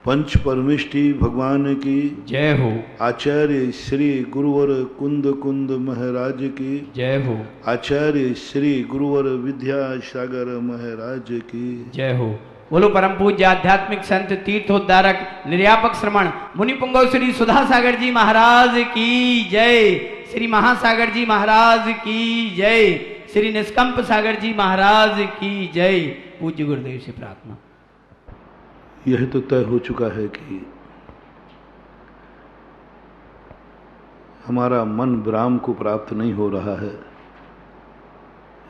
पंच परमेष्टि भगवान की जय हो। आचार्य श्री गुरुवर कुंद कुंद महाराज की जय हो। आचार्य श्री गुरुवर विद्यासागर महाराज की जय हो। बोलो परम पूज्य आध्यात्मिक संत तीर्थोद्धारक निर्यापक श्रमण मुनि पुंगव श्री सुधा सागर जी महाराज की जय। श्री महासागर जी महाराज की जय। श्री निष्कंप सागर जी महाराज की जय। पूज्य गुरुदेव से प्रार्थना। यह तो तय हो चुका है कि हमारा मन विराम को प्राप्त नहीं हो रहा है।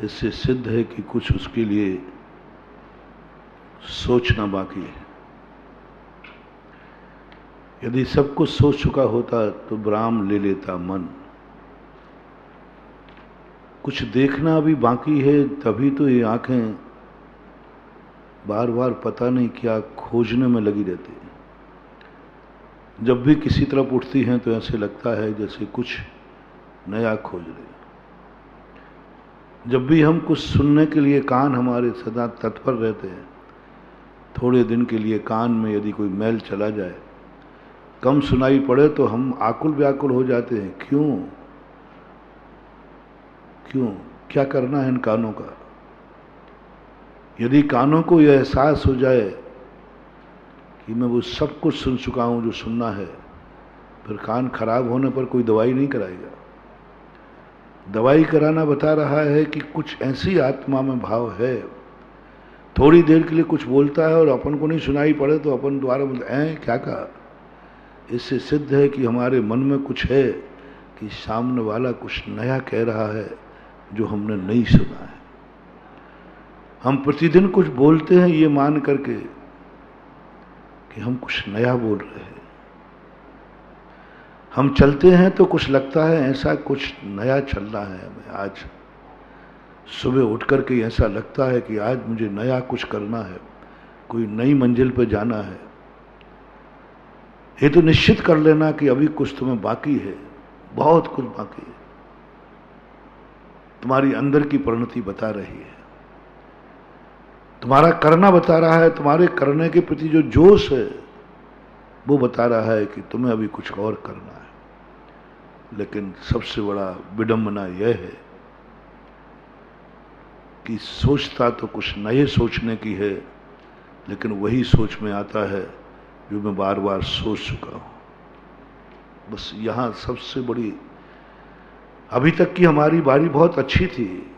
इससे सिद्ध है कि कुछ उसके लिए सोचना बाकी है। यदि सब कुछ सोच चुका होता तो विराम ले लेता मन। कुछ देखना अभी बाकी है, तभी तो ये आंखें बार बार पता नहीं क्या खोजने में लगी रहती है। जब भी किसी तरफ उठती हैं तो ऐसे लगता है जैसे कुछ नया खोज रहे। जब भी हम कुछ सुनने के लिए कान हमारे सदा तत्पर रहते हैं, थोड़े दिन के लिए कान में यदि कोई मैल चला जाए, कम सुनाई पड़े तो हम आकुल व्याकुल हो जाते हैं। क्यों क्यों क्या करना है इन कानों का? यदि कानों को यह एहसास हो जाए कि मैं वो सब कुछ सुन चुका हूं जो सुनना है, फिर कान खराब होने पर कोई दवाई नहीं कराएगा। दवाई कराना बता रहा है कि कुछ ऐसी आत्मा में भाव है, थोड़ी देर के लिए कुछ बोलता है और अपन को नहीं सुनाई पड़े तो अपन द्वारा बोलते हैं क्या कहा। इससे सिद्ध है कि हमारे मन में कुछ है, कि सामने वाला कुछ नया कह रहा है जो हमने नहीं सुना है। हम प्रतिदिन कुछ बोलते हैं ये मान करके कि हम कुछ नया बोल रहे हैं। हम चलते हैं तो कुछ लगता है ऐसा कुछ नया चलना है हमें। आज सुबह उठ करके ऐसा लगता है कि आज मुझे नया कुछ करना है, कोई नई मंजिल पर जाना है। ये तो निश्चित कर लेना कि अभी कुछ तुम्हें बाकी है, बहुत कुछ बाकी है। तुम्हारी अंदर की परिणति बता रही है, तुम्हारा करना बता रहा है, तुम्हारे करने के प्रति जो जोश है वो बता रहा है कि तुम्हें अभी कुछ और करना है। लेकिन सबसे बड़ा विडंबना यह है कि सोचता तो कुछ नए सोचने की है, लेकिन वही सोच में आता है जो मैं बार बार सोच चुका हूं। बस यहां सबसे बड़ी, अभी तक की हमारी बारी बहुत अच्छी थी।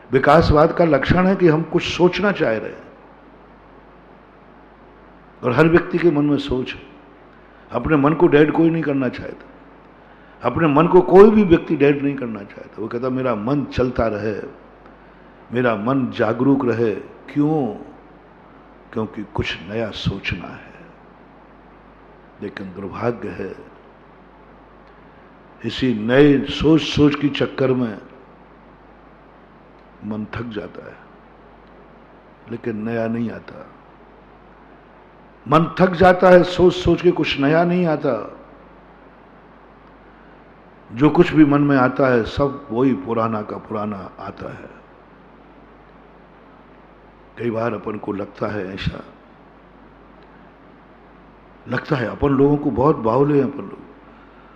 विकासवाद का लक्षण है कि हम कुछ सोचना चाह रहे हैं, और हर व्यक्ति के मन में सोच है। अपने मन को डेड कोई नहीं करना चाहता, अपने मन को कोई भी व्यक्ति डेड नहीं करना चाहता। वो कहता मेरा मन चलता रहे, मेरा मन जागरूक रहे। क्यों? क्योंकि कुछ नया सोचना है। लेकिन दुर्भाग्य है, इसी नए सोच सोच के चक्कर में मन थक जाता है, लेकिन नया नहीं आता। मन थक जाता है सोच सोच के, कुछ नया नहीं आता। जो कुछ भी मन में आता है सब वही पुराना का पुराना आता है। कई बार अपन को लगता है, ऐसा लगता है अपन लोगों को बहुत बाहुले हैं।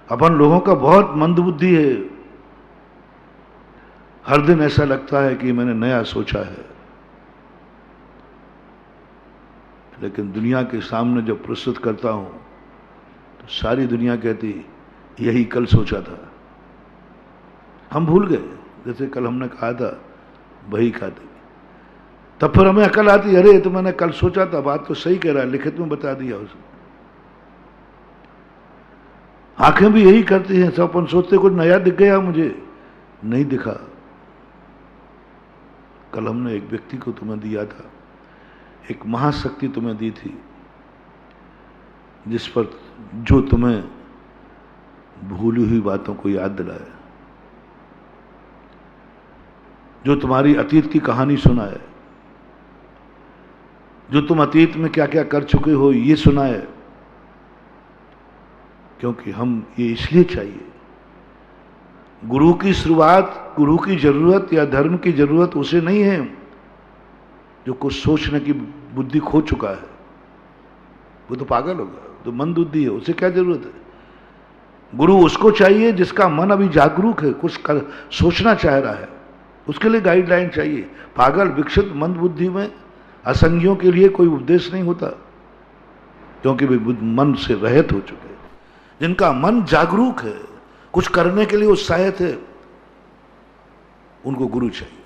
अपन लोगों का बहुत मंदबुद्धि है। हर दिन ऐसा लगता है कि मैंने नया सोचा है, लेकिन दुनिया के सामने जब प्रस्तुत करता हूं तो सारी दुनिया कहती यही कल सोचा था। हम भूल गए, जैसे कल हमने कहा था वही खाते, तब फिर हमें अकल आती, अरे तो मैंने कल सोचा था, बात तो सही कह रहा है, लिखित में बता दिया उसने। आंखें भी यही करती हैं, सब अपन सोचते कुछ नया दिख गया, मुझे नहीं दिखा। कल हमने एक व्यक्ति को तुम्हें दिया था, एक महाशक्ति तुम्हें दी थी, जिस पर जो तुम्हें भूली हुई बातों को याद दिलाए, जो तुम्हारी अतीत की कहानी सुनाए, जो तुम अतीत में क्या क्या कर चुके हो ये सुनाए। क्योंकि हम ये इसलिए चाहिए, गुरु की शुरुआत, गुरु की जरूरत या धर्म की जरूरत उसे नहीं है जो कुछ सोचने की बुद्धि खो चुका है। वो तो पागल होगा, तो मंदबुद्धि है, उसे क्या जरूरत है। गुरु उसको चाहिए जिसका मन अभी जागरूक है, कुछ सोचना चाह रहा है, उसके लिए गाइडलाइन चाहिए। पागल विकसित मंदबुद्धि में असंगियों के लिए कोई उपदेश नहीं होता, क्योंकि वे मन से रहित हो चुके हैं। जिनका मन जागरूक है, कुछ करने के लिए उत्साहित है, उनको गुरु चाहिए।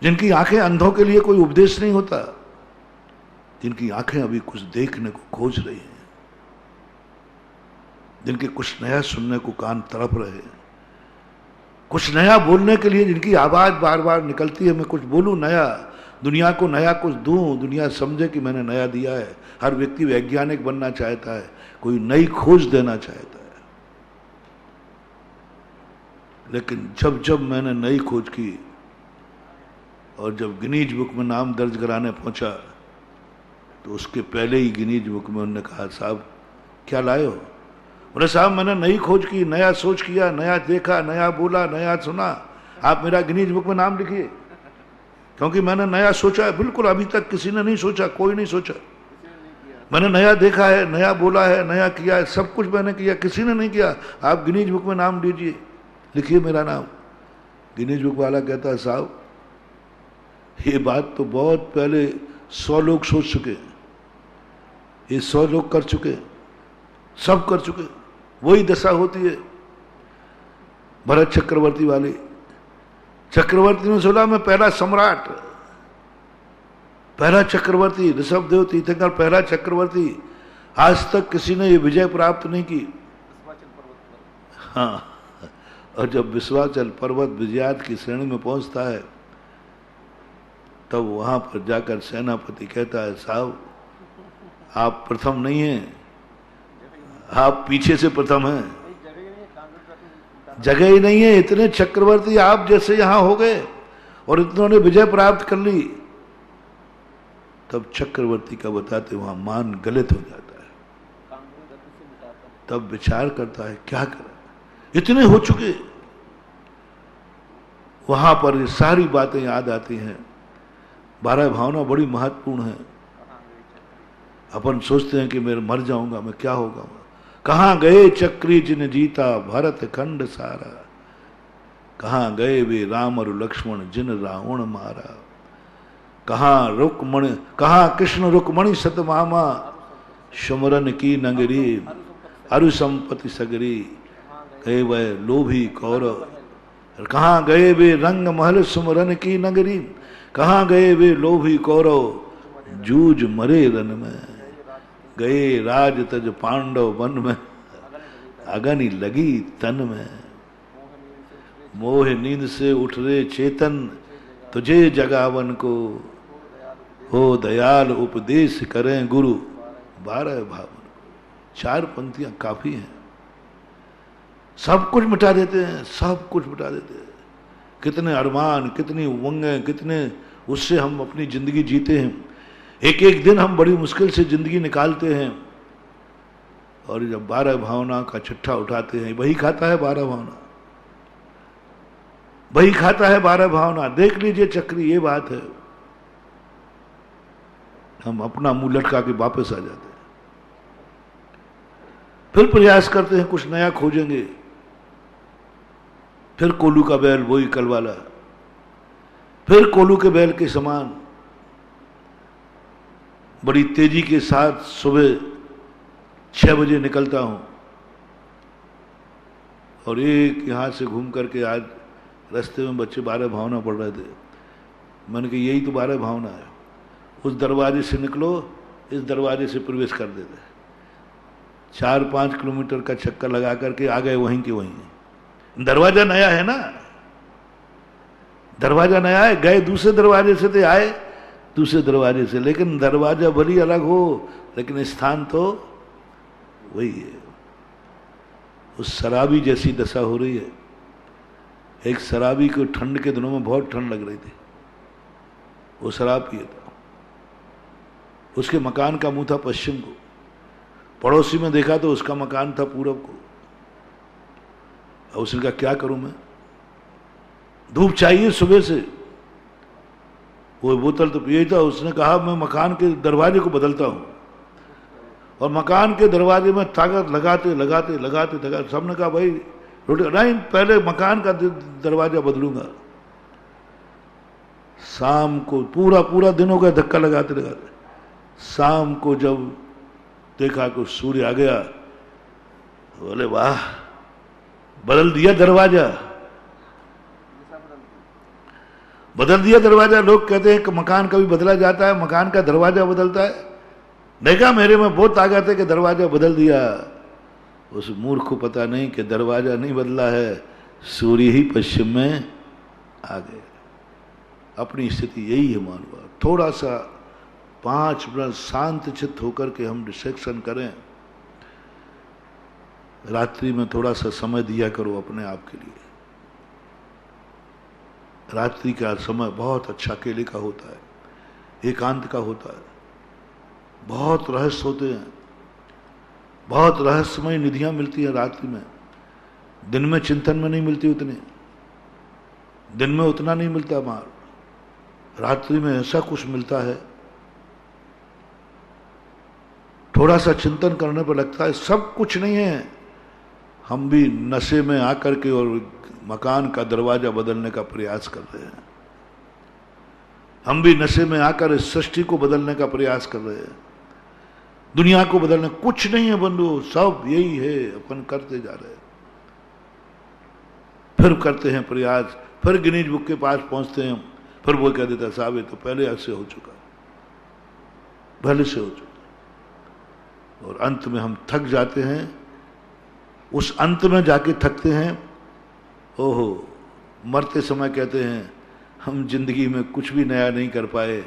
जिनकी आंखें अंधों के लिए कोई उपदेश नहीं होता, जिनकी आंखें अभी कुछ देखने को खोज रही हैं, जिनके कुछ नया सुनने को कान तड़प रहे हैं, कुछ नया बोलने के लिए जिनकी आवाज बार बार निकलती है, मैं कुछ बोलूं नया, दुनिया को नया कुछ दूं, दुनिया समझे कि मैंने नया दिया है। हर व्यक्ति वैज्ञानिक बनना चाहता है, कोई नई खोज देना चाहता है। लेकिन जब जब मैंने नई खोज की और जब गिनीज बुक में नाम दर्ज कराने पहुंचा, तो उसके पहले ही गिनीज बुक में उन्होंने कहा, साहब क्या लाए हो? बोले साहब मैंने नई खोज की, नया सोच किया, नया देखा, नया बोला, नया सुना, आप मेरा गिनीज बुक में नाम लिखिए, क्योंकि मैंने नया सोचा है। बिल्कुल अभी तक किसी ने नहीं सोचा, कोई नहीं सोचा। मैंने नया देखा है, नया बोला है, नया किया है, सब कुछ मैंने किया, किसी ने नहीं किया। आप गिनीज बुक में नाम लीजिए, लिखिए मेरा नाम। गिनीज बुक वाला कहता है, साहब ये बात तो बहुत पहले 100 लोग सोच चुके, ये 100 लोग कर चुके, सब कर चुके। वही दशा होती है भरत चक्रवर्ती वाली। चक्रवर्ती ने सोचा मैं पहला सम्राट, पहला चक्रवर्ती, ऋषभदेव तीर्थंकर पहला चक्रवर्ती। आज तक किसी ने ये विजय प्राप्त नहीं की। हाँ, और जब विश्वाचल पर्वत विजयात की श्रेणी में पहुंचता है, तब वहां पर जाकर सेनापति कहता है, साहब आप प्रथम नहीं हैं, आप पीछे से प्रथम हैं। जगह ही नहीं है, इतने चक्रवर्ती आप जैसे यहां हो गए और इतनों ने विजय प्राप्त कर ली। तब चक्रवर्ती का बताते वहां मान गलित हो जाता है। तब विचार करता है क्या करें, इतने हो चुके। वहां पर ये सारी बातें याद आती हैं। 12 भावना बड़ी महत्वपूर्ण है। अपन सोचते हैं कि मैं मर जाऊंगा, मैं क्या होगा। कहां गए चक्री जिन जीता भरत खंड सारा, कहां गए वे राम और लक्ष्मण जिन रावण मारा। कहां कृष्ण रुक्मणी सतमामा, सुमरन की नगरी अरु संपत्ति सगरी। गए वह लोभी कौरव, कहां गए वे रंग महल सुमरन की नगरी। कहां गए वे लोभी कौरव जूझ मरे रन में। गए राज तज पांडव वन में, अगनी लगी तन में। मोह नींद से उठ रे चेतन, तुझे जगावन को। हो दयाल उपदेश करें गुरु, 12 भावन। 4 पंक्तियां काफी हैं। सब कुछ मिटा देते हैं, सब कुछ मिटा देते हैं। कितने अरमान, कितनी उमंगें, कितने उससे हम अपनी जिंदगी जीते हैं। एक एक दिन हम बड़ी मुश्किल से जिंदगी निकालते हैं, और जब 12 भावना का चिट्ठा उठाते हैं, वही खाता है 12 भावना, वही खाता है 12 भावना। देख लीजिए चक्री, ये बात है। हम अपना मुंह लटका के वापस आ जाते हैं, फिर प्रयास करते हैं कुछ नया खोजेंगे, फिर कोलू का बैल वही कल वाला, फिर कोलू के बैल के समान बड़ी तेजी के साथ सुबह 6 बजे निकलता हूं, और एक यहां से घूम करके आज रास्ते में बच्चे 12 भावना पढ़ रहे थे। मैंने कहा यही तो 12 भावना है। उस दरवाजे से निकलो, इस दरवाजे से प्रवेश कर देते। 4-5 किलोमीटर का चक्कर लगा करके आ गए वहीं के वहीं। दरवाजा नया है ना, दरवाजा नया है। गए दूसरे दरवाजे से थे, आए दूसरे दरवाजे से, लेकिन दरवाजा भली अलग हो, लेकिन स्थान तो वही है। उस शराबी जैसी दशा हो रही है। एक शराबी को ठंड के दिनों में बहुत ठंड लग रही थी, वो शराब पिए था। उसके मकान का मुंह था पश्चिम को, पड़ोसी में देखा तो उसका मकान था पूरब को। और उसने कहा क्या करूं मैं, धूप चाहिए सुबह से। वो बोतल तो पिए था। उसने कहा मैं मकान के दरवाजे को बदलता हूं, और मकान के दरवाजे में ताकत लगाते लगाते लगाते लगाते सबने कहा भाई रोटी नहीं, पहले मकान का दरवाजा बदलूंगा। शाम को पूरा पूरा दिन हो गया धक्का लगाते लगाते, शाम को जब देखा कि सूर्य आ गया, बोले वाह बदल दिया दरवाजा, बदल दिया दरवाजा। लोग कहते हैं कि मकान कभी बदला जाता है, मकान का दरवाजा बदलता है। देखा मेरे में बहुत ताकत है कि दरवाजा बदल दिया। उस मूर्ख को पता नहीं कि दरवाजा नहीं बदला है, सूर्य ही पश्चिम में आ गए। अपनी स्थिति यही है मानवा। थोड़ा सा 5 मिनट शांत चित्त होकर के हम डिस्ट्रैक्शन करें। रात्रि में थोड़ा सा समय दिया करो अपने आप के लिए। रात्रि का समय बहुत अच्छा अकेले का होता है, एकांत का होता है। बहुत रहस्य होते हैं, बहुत रहस्यमय निधियां मिलती हैं रात्रि में। दिन में चिंतन में नहीं मिलती उतनी, दिन में उतना नहीं मिलता मार, रात्रि में ऐसा कुछ मिलता है। थोड़ा सा चिंतन करने पर लगता है सब कुछ नहीं है। हम भी नशे में आकर के और मकान का दरवाजा बदलने का प्रयास कर रहे हैं। हम भी नशे में आकर इस सृष्टि को बदलने का प्रयास कर रहे हैं, दुनिया को बदलने। कुछ नहीं है बंधु, सब यही है, अपन करते जा रहे हैं। फिर करते हैं प्रयास, फिर गिनीज बुक के पास पहुंचते हैं, फिर वो कह देता साहब ये तो पहले ऐसे हो चुका, पहले से हो चुका। और अंत में हम थक जाते हैं। उस अंत में जाके थकते हैं, ओहो मरते समय कहते हैं हम जिंदगी में कुछ भी नया नहीं कर पाए,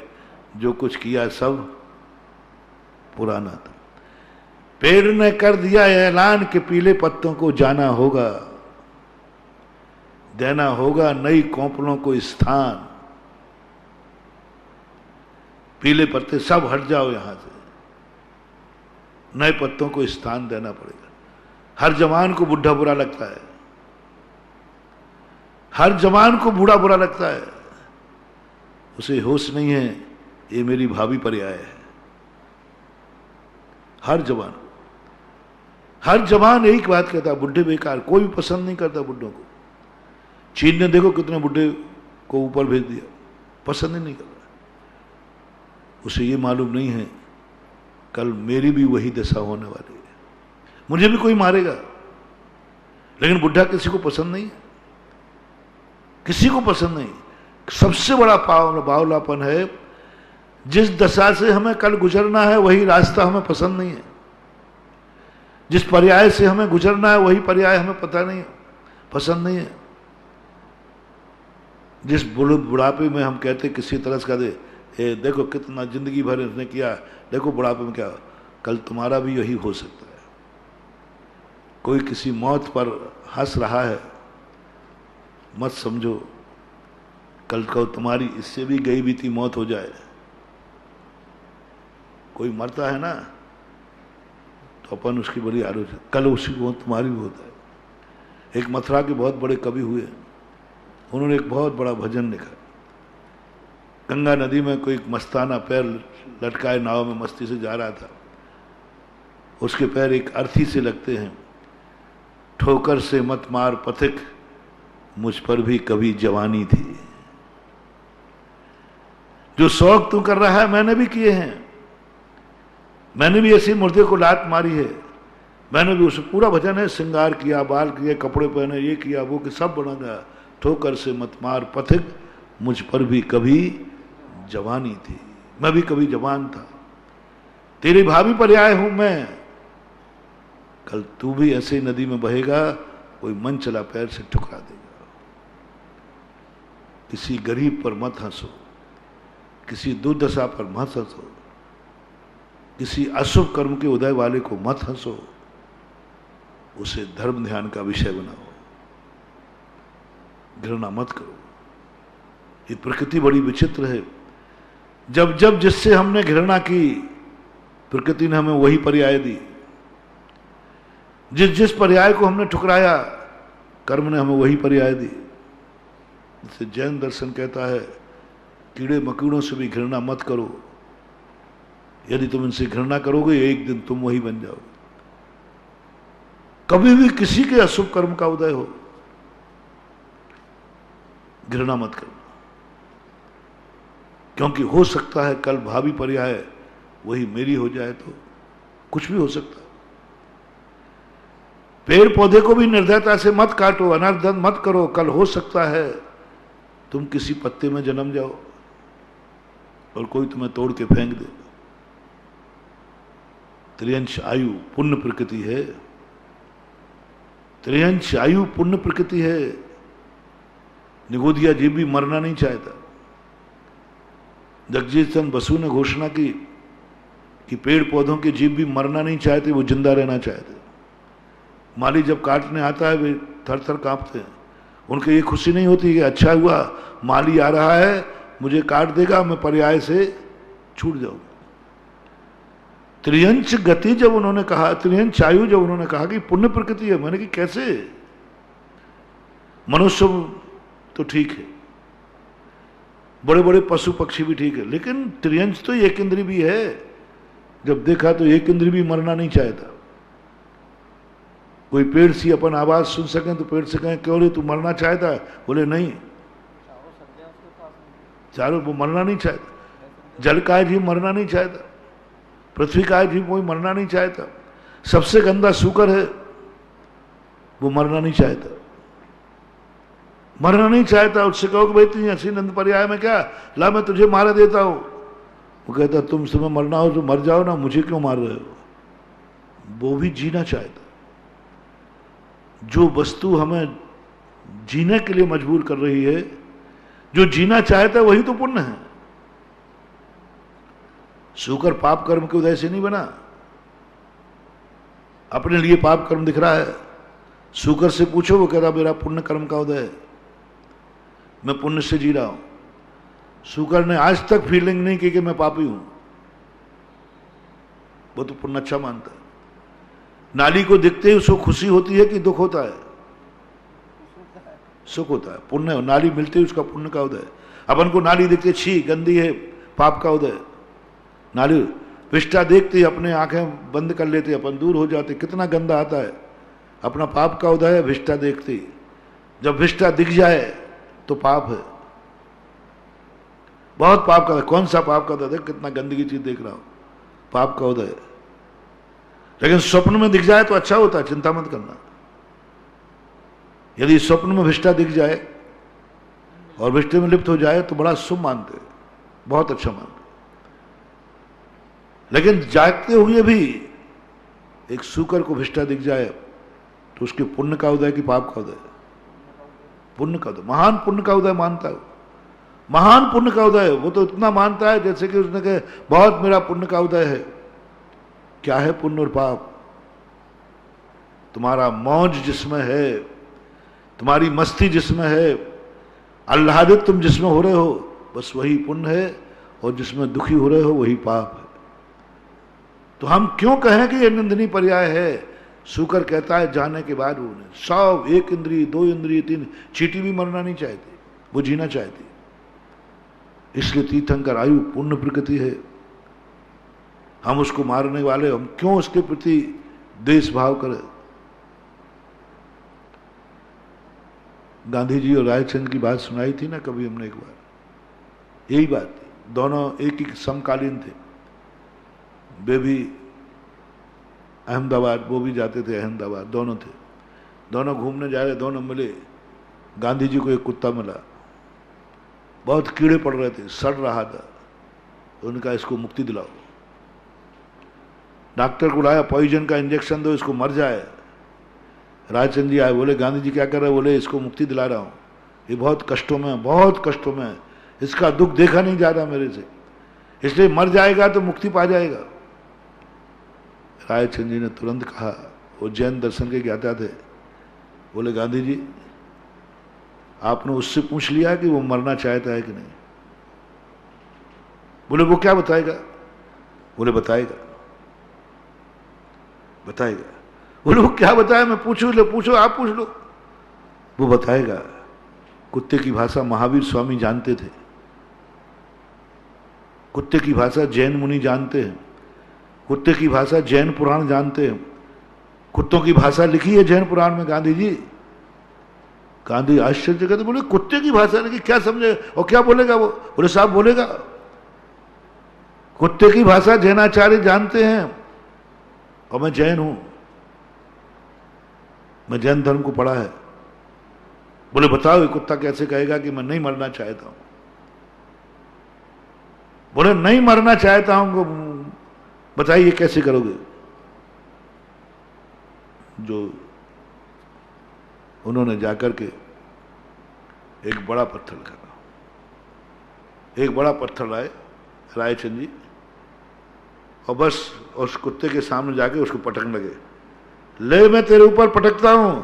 जो कुछ किया सब पुराना था। पेड़ ने कर दिया ऐलान के पीले पत्तों को जाना होगा, देना होगा नई कौपलों को स्थान। पीले पत्ते सब हट जाओ यहां से, नए पत्तों को स्थान देना पड़ेगा। हर जवान को बुढ़ा बुरा लगता है, हर जवान को बूढ़ा बुरा लगता है। उसे होश नहीं है ये मेरी भाभी पर्याय है। हर जवान यही बात कहता है, बुढ़े बेकार, कोई भी पसंद नहीं करता बुढ़ों को। चीन ने देखो कितने बुढ़े को ऊपर भेज दिया, पसंद ही नहीं कर रहा। उसे ये मालूम नहीं है कल मेरी भी वही दशा होने वाली है, मुझे भी कोई मारेगा। लेकिन बुढ़ा किसी को पसंद नहीं है, किसी को पसंद नहीं। सबसे बड़ा बावलापन है, जिस दशा से हमें कल गुजरना है वही रास्ता हमें पसंद नहीं है, जिस पर्याय से हमें गुजरना है वही पर्याय हमें पता नहीं है, पसंद नहीं है। जिस बुढ़ापे में हम कहते किसी तरह का दे, देखो कितना जिंदगी भर इसने किया, देखो बुढ़ापे में क्या, कल तुम्हारा भी यही हो सकता है। कोई किसी मौत पर हंस रहा है, मत समझो कल को तुम्हारी इससे भी गई बीती मौत हो जाए। कोई मरता है ना तो अपन उसकी बड़ी आलोचना, कल उसी को तुम्हारी भी होता है। एक मथुरा के बहुत बड़े कवि हुए, उन्होंने एक बहुत बड़ा भजन लिखा। गंगा नदी में कोई मस्ताना पैर लटकाए नाव में मस्ती से जा रहा था, उसके पैर एक अर्थी से लगते हैं। ठोकर से मत मार पथिक, मुझ पर भी कभी जवानी थी। जो शौक तू कर रहा है मैंने भी किए हैं, मैंने भी ऐसे मुर्दे को लात मारी है, मैंने भी उसे पूरा भजन है, श्रृंगार किया, बाल किए, कपड़े पहने, ये किया वो कि सब बना गया। ठोकर से मत मार पथिक, मुझ पर भी कभी जवानी थी, मैं भी कभी जवान था। तेरी भाभी पर्याय हूं मैं, कल तू भी ऐसे नदी में बहेगा, कोई मन चला पैर से ठुकरा देगा। किसी गरीब पर मत हंसो, किसी दुर्दशा पर मत हंसो, किसी अशुभ कर्म के उदय वाले को मत हंसो, उसे धर्म ध्यान का विषय बनाओ, घृणा मत करो। ये प्रकृति बड़ी विचित्र है। जब जब जिससे हमने घृणा की, प्रकृति ने हमें वही पर्याय दी। जिस जिस पर्याय को हमने ठुकराया, कर्म ने हमें वही पर्याय दी। जैसे जैन दर्शन कहता है, कीड़े मकीड़ों से भी घृणा मत करो, यदि तुम इनसे घृणा करोगे एक दिन तुम वही बन जाओगे। कभी भी किसी के अशुभ कर्म का उदय हो, घृणा मत करना, क्योंकि हो सकता है कल भावी पर्याय वही मेरी हो जाए, तो कुछ भी हो सकता है। पेड़ पौधे को भी निर्दयता से मत काटो, अनर्धन मत करो, कल हो सकता है तुम किसी पत्ते में जन्म जाओ और कोई तुम्हें तोड़ के फेंक दे। त्रियंश आयु पुण्य प्रकृति है, त्रियंश आयु पुण्य प्रकृति है। निगोदिया जीव भी मरना नहीं चाहता। जगजीत सिंह बसु ने घोषणा की कि पेड़ पौधों के जीव भी मरना नहीं चाहते, वो जिंदा रहना चाहते। माली जब काटने आता है वे थर थर कांपते हैं। उनको ये खुशी नहीं होती कि अच्छा हुआ माली आ रहा है, मुझे काट देगा, मैं पर्याय से छूट जाऊंगा। त्रियंच गति जब उन्होंने कहा, त्रियंच आयु जब उन्होंने कहा कि पुण्य प्रकृति है, मैंने कि कैसे? मनुष्य तो ठीक है, बड़े बड़े पशु पक्षी भी ठीक है, लेकिन त्रियंच तो एक इंद्री भी है। जब देखा तो एक इंद्री भी मरना नहीं चाहता। कोई पेड़ सी अपन आवाज सुन सकें तो पेड़ से कहें क्यों रे तू मरना चाहता है? बोले नहीं, चारों वो मरना नहीं चाहता। जल का जीव मरना नहीं चाहता, पृथ्वी का जीव कोई मरना नहीं चाहता। सबसे गंदा सूकर है, वो मरना नहीं चाहता, मरना नहीं चाहता। उससे कहो कि भाई तुझे हंसी नंद पर्याय में क्या, ला मैं तुझे मार देता हूं। वो कहता तुम तुम्हें मरना हो तो मर जाओ ना, मुझे क्यों मार रहे हो? वो भी जीना चाहता। जो वस्तु हमें जीने के लिए मजबूर कर रही है, जो जीना चाहता है, वही तो पुण्य है। सूकर पाप कर्म के उदय से नहीं बना, अपने लिए पाप कर्म दिख रहा है। सूकर से पूछो, वो कह रहा मेरा पुण्य कर्म का उदय है, मैं पुण्य से जी रहा हूं। सूकर ने आज तक फीलिंग नहीं की कि मैं पापी हूं, वो तो पुण्य अच्छा मानता है। नाली को दिखते ही उसको खुशी होती है कि दुख होता है? सुख होता है। पुण्य नाली मिलते ही उसका पुण्य का उदय। अपन को नाली दिखते छी गंदी है, पाप का उदय। नाली विष्ठा देखते ही अपने आंखें बंद कर लेते, अपन दूर हो जाते, कितना गंदा आता है, अपना पाप का उदय है विष्ठा देखते ही। जब विष्ठा दिख जाए तो पाप है, बहुत पाप का। कौन सा पाप का उदय? कितना गंदगी चीज देख रहा हूं, पाप का उदय। लेकिन स्वप्न में दिख जाए तो अच्छा होता है, चिंता मत करना। यदि स्वप्न में विष्ठा दिख जाए और विष्ठा में लिप्त हो जाए तो बड़ा शुभ मानते, बहुत अच्छा मानते। लेकिन जागते हुए भी एक सूकर को विष्ठा दिख जाए तो उसके पुण्य का उदय कि पाप का उदय? पुण्य का उदय, महान पुण्य का उदय मानता है, महान पुण्य का उदय। वो तो इतना मानता है जैसे कि उसने कहे बहुत मेरा पुण्य का उदय है। क्या है पुण्य और पाप? तुम्हारा मौज जिसमें है, तुम्हारी मस्ती जिसमें है, आह्लादित तुम जिसमें हो रहे हो, बस वही पुण्य है, और जिसमें दुखी हो रहे हो वही पाप है। तो हम क्यों कहें कि यह निंदनीय पर्याय है? सूकर कहता है जाने के बाद वो 100 एक इंद्रिय, 2 इंद्रिय, 3, चींटी भी मरना नहीं चाहती, वो जीना चाहती। इसलिए तीर्थंकर आयु पुण्य प्रकृति है। हम उसको मारने वाले, हम क्यों उसके प्रति द्वेष भाव करें? गांधी जी और रायचंद की बात सुनाई थी ना कभी हमने एक बार, यही बात थी। दोनों एक ही समकालीन थे। वे भी अहमदाबाद, वो भी जाते थे अहमदाबाद, दोनों थे। दोनों घूमने जा रहे, दोनों मिले। गांधी जी को एक कुत्ता मिला, बहुत कीड़े पड़ रहे थे, सड़ रहा था। उन्होंने कहा इसको मुक्ति दिलाओ। डॉक्टर को लाया, पॉइजन का इंजेक्शन दो, इसको मर जाए। रायचंद जी आए, बोले गांधी जी क्या कर रहे? बोले इसको मुक्ति दिला रहा हूं, ये बहुत कष्टों में, बहुत कष्टों में, इसका दुख देखा नहीं जा रहा मेरे से, इसलिए मर जाएगा तो मुक्ति पा जाएगा। रायचंद जी ने तुरंत कहा, वो जैन दर्शन के ज्ञाता थे, बोले गांधी जी आपने उससे पूछ लिया कि वो मरना चाहता है कि नहीं? बोले वो क्या बताएगा? बोले बताएगा, बताएगा। बोले वो क्या बताया? मैं पूछूं? लो पूछो, आप पूछ लो। वो बताएगा। कुत्ते की भाषा महावीर स्वामी जानते थे, कुत्ते की भाषा जैन मुनि जानते हैं। कुत्ते की भाषा जैन पुराण जानते हैं, कुत्तों की भाषा लिखी है जैन पुराण में गांधी जी। गांधी आश्चर्य करते, बोले कुत्ते की भाषा लिखी, क्या समझे और क्या बोलेगा वो? बोले साहब बोलेगा, कुत्ते की भाषा जैनाचार्य जानते हैं और मैं जैन हूं, मैं जैन धर्म को पढ़ा है। बोले बताओ ये कुत्ता कैसे कहेगा कि मैं नहीं मरना चाहता हूं? बोले नहीं मरना चाहता हूं, बताइए कैसे करोगे? जो उन्होंने जाकर के एक बड़ा पत्थर रखा, एक बड़ा पत्थर लाए रायचंद जी, और बस उस कुत्ते के सामने जाके उसको पटकने लगे। ले मैं तेरे ऊपर पटकता हूं।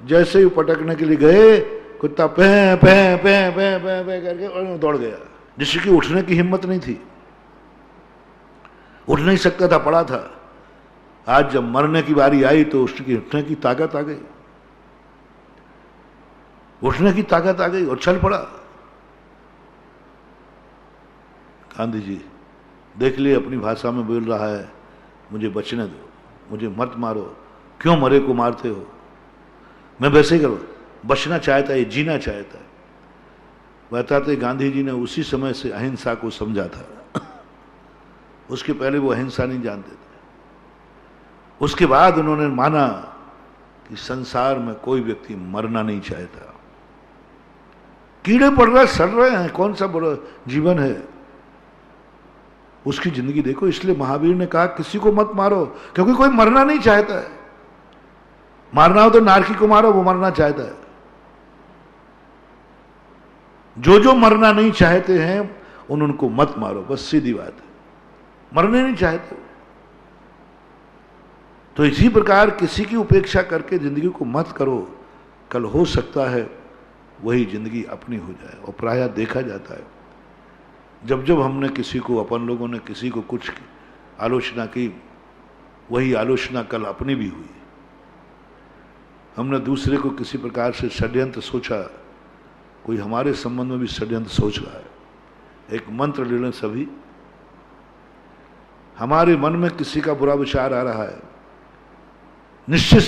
जैसे ही पटकने के लिए गए, कुत्ता पे पे पे पे पे पे करके और दौड़ गया, जिसकी उठने की हिम्मत नहीं थी, उठ नहीं सकता था, पड़ा था। आज जब मरने की बारी आई तो उसकी उठने की ताकत आ गई, उठने की ताकत आ गई और चल पड़ा। गांधी जी देख लिए अपनी भाषा में बोल रहा है, मुझे बचने दो, मुझे मत मारो, क्यों मरे को मारते हो? मैं वैसे ही करो, बचना चाहता है, जीना चाहता है। बताते गांधी जी ने उसी समय से अहिंसा को समझा था। उसके पहले वो अहिंसा नहीं जानते थे। उसके बाद उन्होंने माना कि संसार में कोई व्यक्ति मरना नहीं चाहता। कीड़े पड़ रहे, सड़ रहे हैं, कौन सा बड़ा जीवन है? उसकी जिंदगी देखो। इसलिए महावीर ने कहा किसी को मत मारो, क्योंकि कोई मरना नहीं चाहता है। मारना हो तो नारकी को मारो, वो मरना चाहता है। जो मरना नहीं चाहते हैं उनको मत मारो, बस सीधी बात है। मरने नहीं चाहते तो इसी प्रकार किसी की उपेक्षा करके जिंदगी को मत करो। कल हो सकता है वही जिंदगी अपनी हो जाए। और प्रायः देखा जाता है जब जब हमने किसी को, अपन लोगों ने किसी को कुछ आलोचना की, वही आलोचना कल अपनी भी हुई। हमने दूसरे को किसी प्रकार से षड्यंत्र सोचा, कोई हमारे संबंध में भी षड्यंत्र सोच रहा है। एक मंत्र ले लें सभी, हमारे मन में किसी का बुरा विचार आ रहा है, निश्चित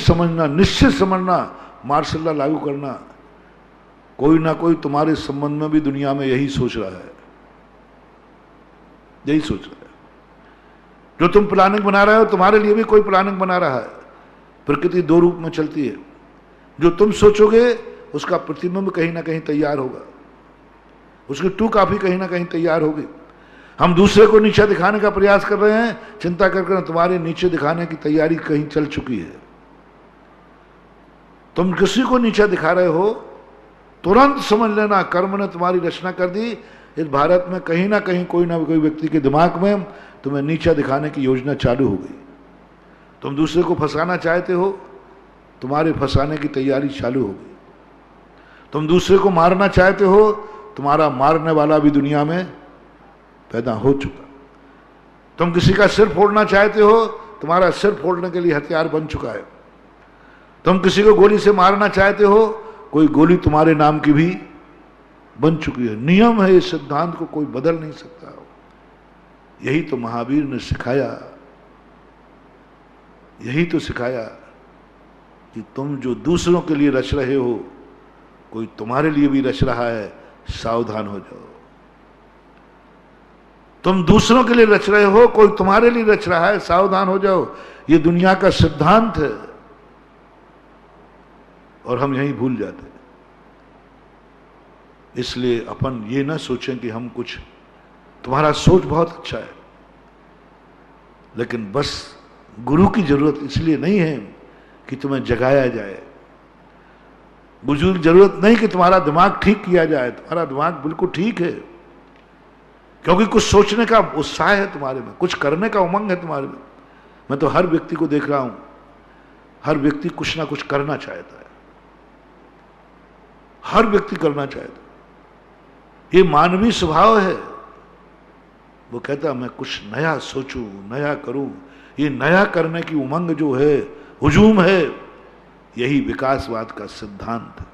समझना, मार्शल लॉ लागू करना, कोई ना कोई तुम्हारे संबंध में भी दुनिया में यही सोच रहा है, यही सोच रहा है। जो तुम प्लानिंग बना रहे हो तुम्हारे लिए भी कोई प्लानिंग बना रहा है। प्रकृति दो रूप में चलती है। जो तुम सोचोगे उसका प्रतिबिंब कहीं ना कहीं तैयार होगा, उसकी टू कॉपी कहीं ना कहीं तैयार होगी। हम दूसरे को नीचा दिखाने का प्रयास कर रहे हैं, चिंता करके तुम्हारे नीचे दिखाने की तैयारी कहीं चल चुकी है। तुम किसी को नीचा दिखा रहे हो, तुरंत समझ लेना कर्म ने तुम्हारी रचना कर दी। इस भारत में कहीं ना कहीं कोई ना कोई व्यक्ति के दिमाग में तुम्हें नीचा दिखाने की योजना चालू हो गई। तुम दूसरे को फंसाना चाहते हो, तुम्हारे फंसाने की तैयारी चालू हो गई। तुम दूसरे को मारना चाहते हो, तुम्हारा मारने वाला भी दुनिया में पैदा हो चुका। तुम किसी का सिर फोड़ना चाहते हो, तुम्हारा सिर फोड़ने के लिए हथियार बन चुका है। तुम किसी को गोली से मारना चाहते हो, कोई गोली तुम्हारे नाम की भी बन चुकी है। नियम है, इस सिद्धांत को कोई बदल नहीं सकता। यही तो महावीर ने सिखाया, यही तो सिखाया कि तुम जो दूसरों के लिए रच रहे हो, कोई तुम्हारे लिए भी रच रहा है, सावधान हो जाओ। तुम दूसरों के लिए रच रहे हो, कोई तुम्हारे लिए रच रहा है, सावधान हो जाओ। ये दुनिया का सिद्धांत है और हम यही भूल जाते हैं। इसलिए अपन ये ना सोचें कि हम कुछ, तुम्हारा सोच बहुत अच्छा है, लेकिन बस गुरु की जरूरत इसलिए नहीं है कि तुम्हें जगाया जाए। बुजुर्ग जरूरत नहीं कि तुम्हारा दिमाग ठीक किया जाए। तुम्हारा दिमाग बिल्कुल ठीक है, क्योंकि कुछ सोचने का उत्साह है तुम्हारे में, कुछ करने का उमंग है तुम्हारे में। मैं तो हर व्यक्ति को देख रहा हूं, हर व्यक्ति कुछ ना कुछ करना चाहता है, हर व्यक्ति करना चाहता है। ये मानवीय स्वभाव है। वो कहता मैं कुछ नया सोचूं, नया करूं। ये नया करने की उमंग जो है, हुजूम है, यही विकासवाद का सिद्धांत है।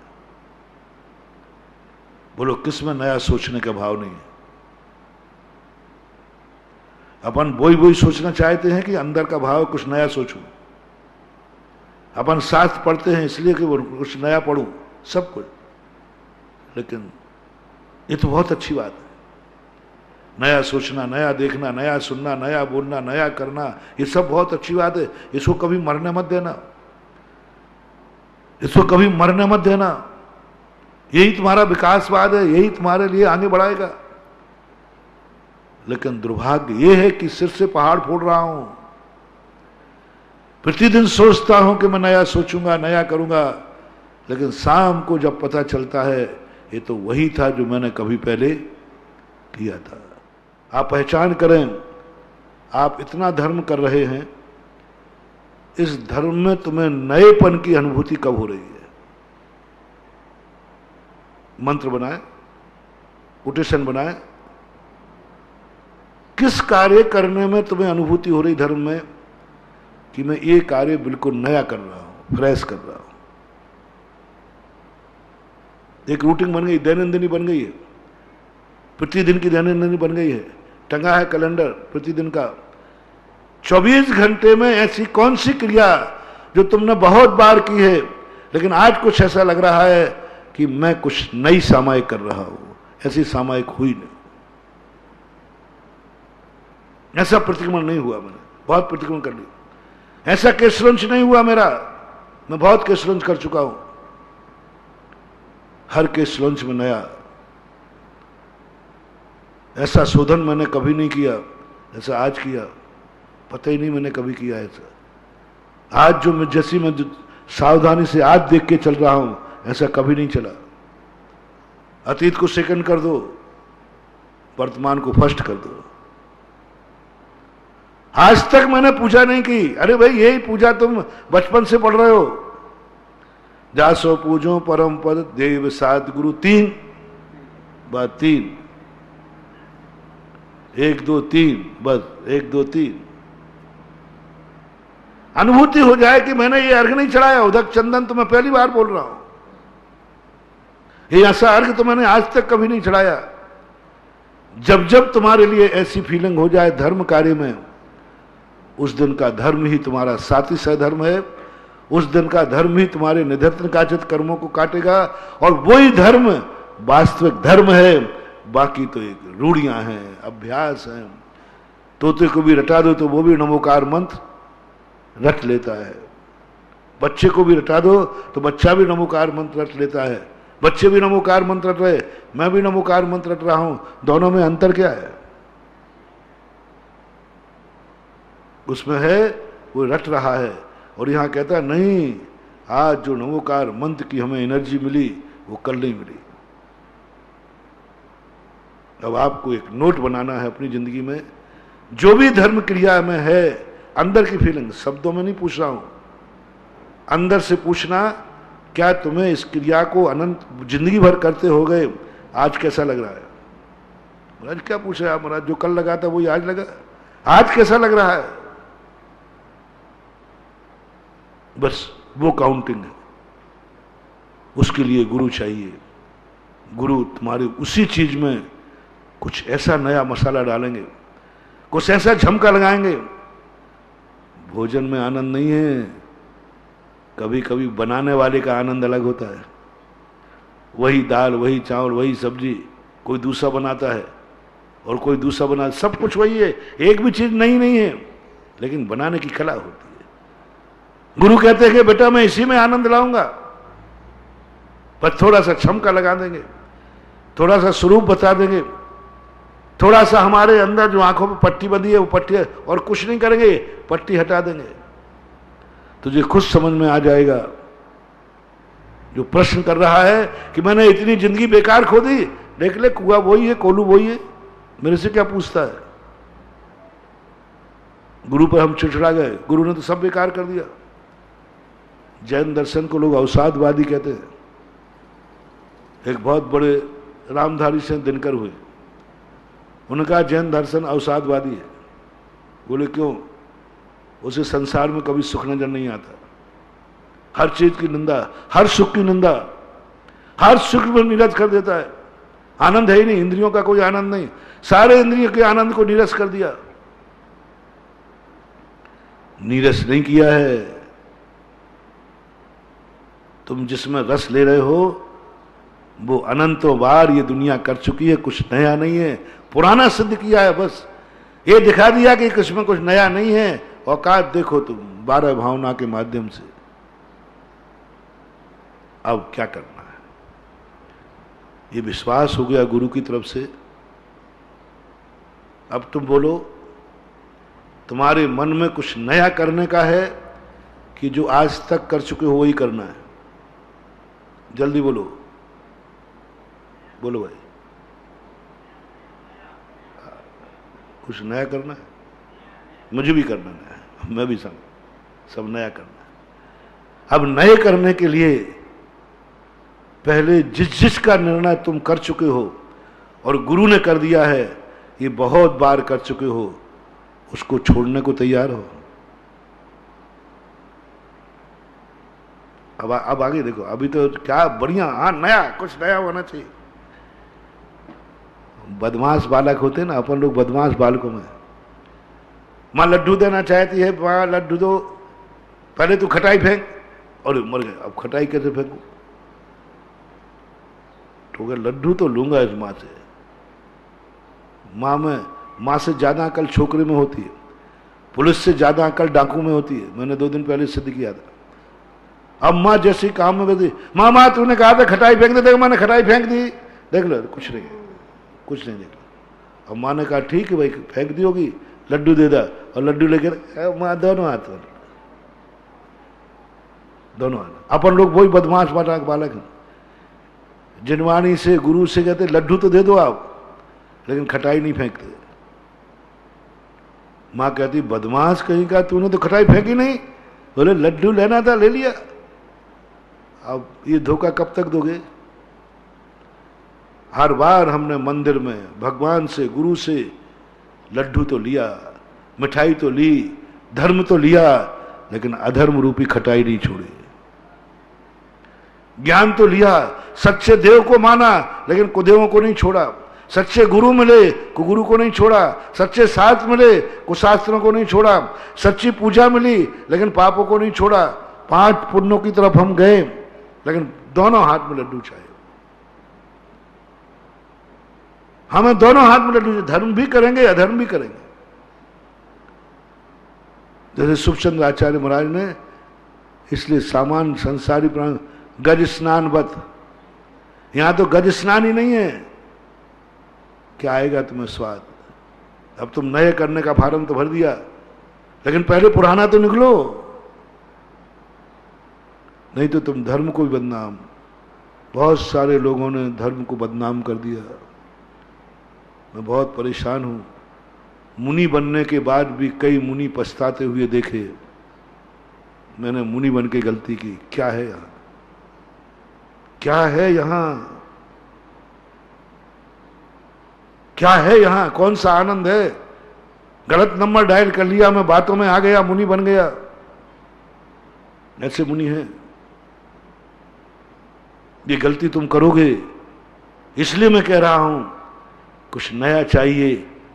बोलो किसमें नया सोचने का भाव नहीं है? अपन वही सोचना चाहते हैं कि अंदर का भाव कुछ नया सोचूं। अपन शास्त्र पढ़ते हैं इसलिए कि वो कुछ नया पढ़ूं, सब कुछ। लेकिन ये तो बहुत अच्छी बात है, नया सोचना, नया देखना, नया सुनना, नया बोलना, नया करना, ये सब बहुत अच्छी बात है। इसको कभी मरने मत देना, इसको कभी मरने मत देना। यही तुम्हारा विकासवाद है, यही तुम्हारे लिए आगे बढ़ाएगा। लेकिन दुर्भाग्य ये है कि सिर से पहाड़ फोड़ रहा हूं, प्रतिदिन सोचता हूं कि मैं नया सोचूंगा, नया करूंगा, लेकिन शाम को जब पता चलता है ये तो वही था जो मैंने कभी पहले किया था। आप पहचान करें, आप इतना धर्म कर रहे हैं, इस धर्म में तुम्हें नएपन की अनुभूति कब हो रही है? मंत्र बनाए, कोटेशन बनाए, किस कार्य करने में तुम्हें अनुभूति हो रही धर्म में कि मैं ये कार्य बिल्कुल नया कर रहा हूं, फ्रेश कर रहा हूं। एक रूटीन बन गई, दैनंदिनी बन गई है, प्रतिदिन की दैनंदिनी बन गई है, टंगा है कैलेंडर प्रतिदिन का। 24 घंटे में ऐसी कौन सी क्रिया जो तुमने बहुत बार की है, लेकिन आज कुछ ऐसा लग रहा है कि मैं कुछ नई सामायिक कर रहा हूं, ऐसी सामायिक हुई नहीं। ऐसा प्रतिक्रमण नहीं हुआ, मैंने बहुत प्रतिक्रमण कर ली। ऐसा केस लॉन्च नहीं हुआ मेरा, मैं बहुत केस लॉन्च कर चुका हूं। हर केस लॉन्च में नया। ऐसा शोधन मैंने कभी नहीं किया ऐसा आज किया, पता ही नहीं मैंने कभी किया ऐसा। आज जो मैं जैसी मैं सावधानी से आज देख के चल रहा हूं, ऐसा कभी नहीं चला। अतीत को सेकंड कर दो, वर्तमान को फर्स्ट कर दो। आज तक मैंने पूजा नहीं की। अरे भाई, यही पूजा तुम बचपन से पढ़ रहे हो। जासो पूजो परम पद देव सात गुरु, 3 बात 3, 1 2 3, बस 1 2 3। अनुभूति हो जाए कि मैंने ये अर्घ नहीं चढ़ाया, उदक चंदन तो मैं पहली बार बोल रहा हूं, ये ऐसा अर्घ तो मैंने आज तक कभी नहीं चढ़ाया। जब जब तुम्हारे लिए ऐसी फीलिंग हो जाए धर्म कार्य में, उस दिन का धर्म ही तुम्हारा साथी सहधर्म है, उस दिन का धर्म ही तुम्हारे निधन काचित कर्मों को काटेगा, और वही धर्म वास्तविक धर्म है। बाकी तो एक रूढ़ियां हैं, अभ्यास हैं। तोते को भी रटा दो तो वो भी नमोकार मंत्र रट लेता है, बच्चे को भी रटा दो तो बच्चा भी नमोकार मंत्र रट लेता है। बच्चे भी नमोकार मंत्र रट रहे, मैं भी नमोकार मंत्र रट रहा हूं, दोनों में अंतर क्या है? उसमें है वो रट रहा है, और यहां कहता है नहीं, आज जो नमोकार मंत्र की हमें एनर्जी मिली वो कल नहीं मिली। अब आपको एक नोट बनाना है अपनी जिंदगी में, जो भी धर्म क्रिया में है, अंदर की फीलिंग, शब्दों में नहीं पूछ रहा हूं, अंदर से पूछना, क्या तुम्हें इस क्रिया को अनंत जिंदगी भर करते हो गए, आज कैसा लग रहा है? महाराज क्या पूछे आप? महाराज जो कल लगा था वही आज लगा, आज कैसा लग रहा है? बस वो काउंटिंग है। उसके लिए गुरु चाहिए। गुरु तुम्हारे उसी चीज में कुछ ऐसा नया मसाला डालेंगे, कुछ ऐसा झमका लगाएंगे। भोजन में आनंद नहीं है, कभी कभी बनाने वाले का आनंद अलग होता है। वही दाल, वही चावल, वही सब्जी, कोई दूसरा बनाता है और कोई दूसरा बना, सब कुछ वही है, एक भी चीज नहीं है, लेकिन बनाने की कला होती है। गुरु कहते हैं कि बेटा मैं इसी में आनंद लाऊंगा, पर थोड़ा सा छमका लगा देंगे, थोड़ा सा स्वरूप बता देंगे, थोड़ा सा हमारे अंदर जो आंखों पे पट्टी बंधी है वो पट्टी है, और कुछ नहीं करेंगे, पट्टी हटा देंगे। तुझे खुद समझ में आ जाएगा। जो प्रश्न कर रहा है कि मैंने इतनी जिंदगी बेकार खो दी, देख ले कुआ वही है, कोलू वही है, मेरे से क्या पूछता है? गुरु पर हम चिड़चिड़ा गए, गुरु ने तो सब बेकार कर दिया। जैन दर्शन को लोग अवसादवादी कहते हैं। एक बहुत बड़े रामधारी से दिनकर हुए, उन्होंने कहा जैन दर्शन अवसादवादी है। बोले क्यों? उसे संसार में कभी सुख नजर नहीं आता, हर चीज की निंदा, हर सुख की निंदा, हर सुख में निरस कर देता है। आनंद है ही नहीं, इंद्रियों का कोई आनंद नहीं, सारे इंद्रियों के आनंद को निरस कर दिया। नीरस नहीं किया है। तुम जिसमें रस ले रहे हो वो अनंतों बार ये दुनिया कर चुकी है, कुछ नया नहीं है, पुराना सिद्ध किया है। बस ये दिखा दिया कि इसमें कुछ नया नहीं है। औकात देखो तुम 12 भावना के माध्यम से। अब क्या करना है? ये विश्वास हो गया गुरु की तरफ से। अब तुम बोलो, तुम्हारे मन में कुछ नया करने का है कि जो आज तक कर चुके हो वही करना है? जल्दी बोलो, बोलो भाई। कुछ नया करना है? मुझे भी करना है, मैं भी सब नया करना है। अब नए करने के लिए पहले जिस का निर्णय तुम कर चुके हो और गुरु ने कर दिया है, ये बहुत बार कर चुके हो, उसको छोड़ने को तैयार हो। अब आगे देखो। अभी तो क्या बढ़िया, हाँ नया, कुछ नया होना चाहिए। बदमाश बालक होते ना, अपन लोग बदमाश बालकों में, माँ लड्डू देना चाहती है, माँ लड्डू दो, पहले तू खटाई फेंक, और मर गए। अब खटाई कैसे फेंकू? तो लड्डू तो लूंगा इस माँ से। माँ से ज्यादा अकल छोकरे में होती है, पुलिस से ज्यादा अकल डाकू में होती है। मैंने 2 दिन पहले सिद्ध किया था। अब माँ जैसी काम में बैठी, माँ तूने कहा था खटाई फेंक दे, मैंने खटाई फेंक दी, देख लो कुछ नहीं, कुछ नहीं देख लो। अब माँ ने कहा ठीक है भाई, फेंक दी होगी, लड्डू दे दा, और लड्डू लेकर माँ दोनों हाथ, दोनों हाथ। अपन लोग वही बदमाश बालक हैं, जिनवानी से गुरु से कहते लड्डू तो दे दो आप, लेकिन खटाई नहीं फेंकते। माँ कहती बदमाश कहीं का, तूने तो खटाई फेंकी नहीं, बोले लड्डू लेना था ले लिया। अब ये धोखा कब तक दोगे? हर बार हमने मंदिर में भगवान से, गुरु से लड्डू तो लिया, मिठाई तो ली, धर्म तो लिया, लेकिन अधर्म रूपी खटाई नहीं छोड़ी। ज्ञान तो लिया, सच्चे देव को माना, लेकिन कुदेवों को नहीं छोड़ा। सच्चे गुरु मिले, गुरु को नहीं छोड़ा। सच्चे शास्त्र मिले, कुशास्त्रों को नहीं छोड़ा। सच्ची पूजा मिली, लेकिन पापों को नहीं छोड़ा। 5 पुण्यों की तरफ हम गए, लेकिन दोनों हाथ में लड्डू चाहिए। हमें दोनों हाथ में लड्डू चाहिए, धर्म भी करेंगे, अधर्म भी करेंगे। जैसे सुखचंद्र आचार्य महाराज ने, इसलिए सामान्य संसारी प्राण गज स्नानवत, यहां तो गज स्नान ही नहीं है, क्या आएगा तुम्हें स्वाद? अब तुम नए करने का फार्म तो भर दिया, लेकिन पहले पुराना तो निकलो, नहीं तो तुम धर्म को भी बदनाम। बहुत सारे लोगों ने धर्म को बदनाम कर दिया। मैं बहुत परेशान हूं। मुनि बनने के बाद भी कई मुनि पछताते हुए देखे, मैंने मुनि बन के गलती की। क्या है यहां? क्या है यहां? क्या है यहां? कौन सा आनंद है? गलत नंबर डायल कर लिया, मैं बातों में आ गया, मुनि बन गया। ऐसे मुनि हैं। ये गलती तुम करोगे, इसलिए मैं कह रहा हूं कुछ नया चाहिए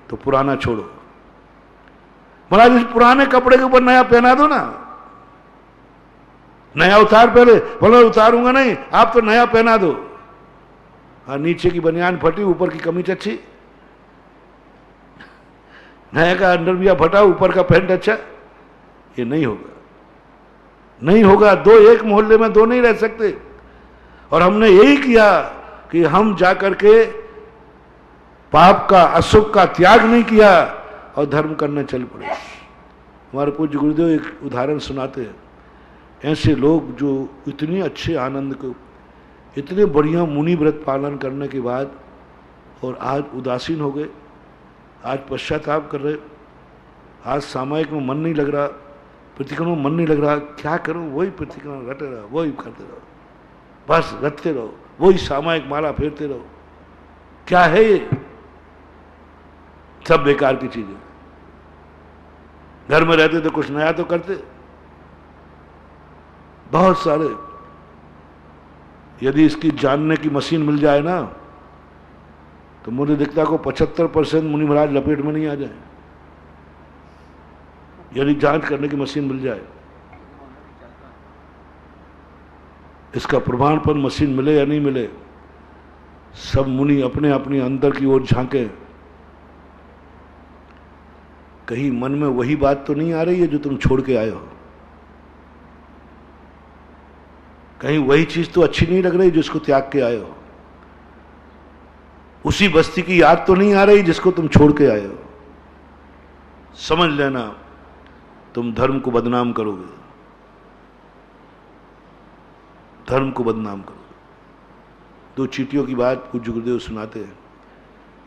तो पुराना छोड़ो। महाराज इस पुराने कपड़े के ऊपर नया पहना दो ना, नया उतार पहले। बोलो उतारूंगा नहीं, आप तो नया पहना दो। हाँ, नीचे की बनियान फटी, ऊपर की कमीज अच्छी, नया का अंडरवियर फटा, ऊपर का पैंट अच्छा। ये नहीं होगा, नहीं होगा। दो एक मोहल्ले में दो नहीं रह सकते। और हमने यही किया कि हम जाकर के पाप का, अशुभ का त्याग नहीं किया और धर्म करने चल पड़े। हमारे पूज्य गुरुदेव एक उदाहरण सुनाते हैं। ऐसे लोग जो इतने अच्छे आनंद को, इतने बढ़िया मुनि व्रत पालन करने के बाद और आज उदासीन हो गए, आज पश्चाताप कर रहे, आज सामायिक में मन नहीं लग रहा, प्रतिक्रमण में मन नहीं लग रहा। क्या करूं? वही प्रतिक्रमण रटे रहो, वही करते रहो, बस रटते रहो, वही सामायिक माला फेरते रहो। क्या है ये? सब बेकार की चीजें। घर में रहते तो कुछ नया तो करते। बहुत सारे, यदि इसकी जानने की मशीन मिल जाए ना, तो मुझे दिखता को 75% मुनि महाराज लपेट में नहीं आ जाए। यदि जांच करने की मशीन मिल जाए, इसका प्रमाणपत्र मशीन मिले या नहीं मिले, सब मुनि अपने अपने अंदर की ओर झांके, कहीं मन में वही बात तो नहीं आ रही है जो तुम छोड़ के आए हो, कहीं वही चीज तो अच्छी नहीं लग रही जिसको त्याग के आए हो, उसी बस्ती की याद तो नहीं आ रही जिसको तुम छोड़ के आए हो। समझ लेना तुम धर्म को बदनाम करोगे, धर्म को बदनाम करोगे। दो चींटियों की बात पूज्य गुरुदेव सुनाते हैं।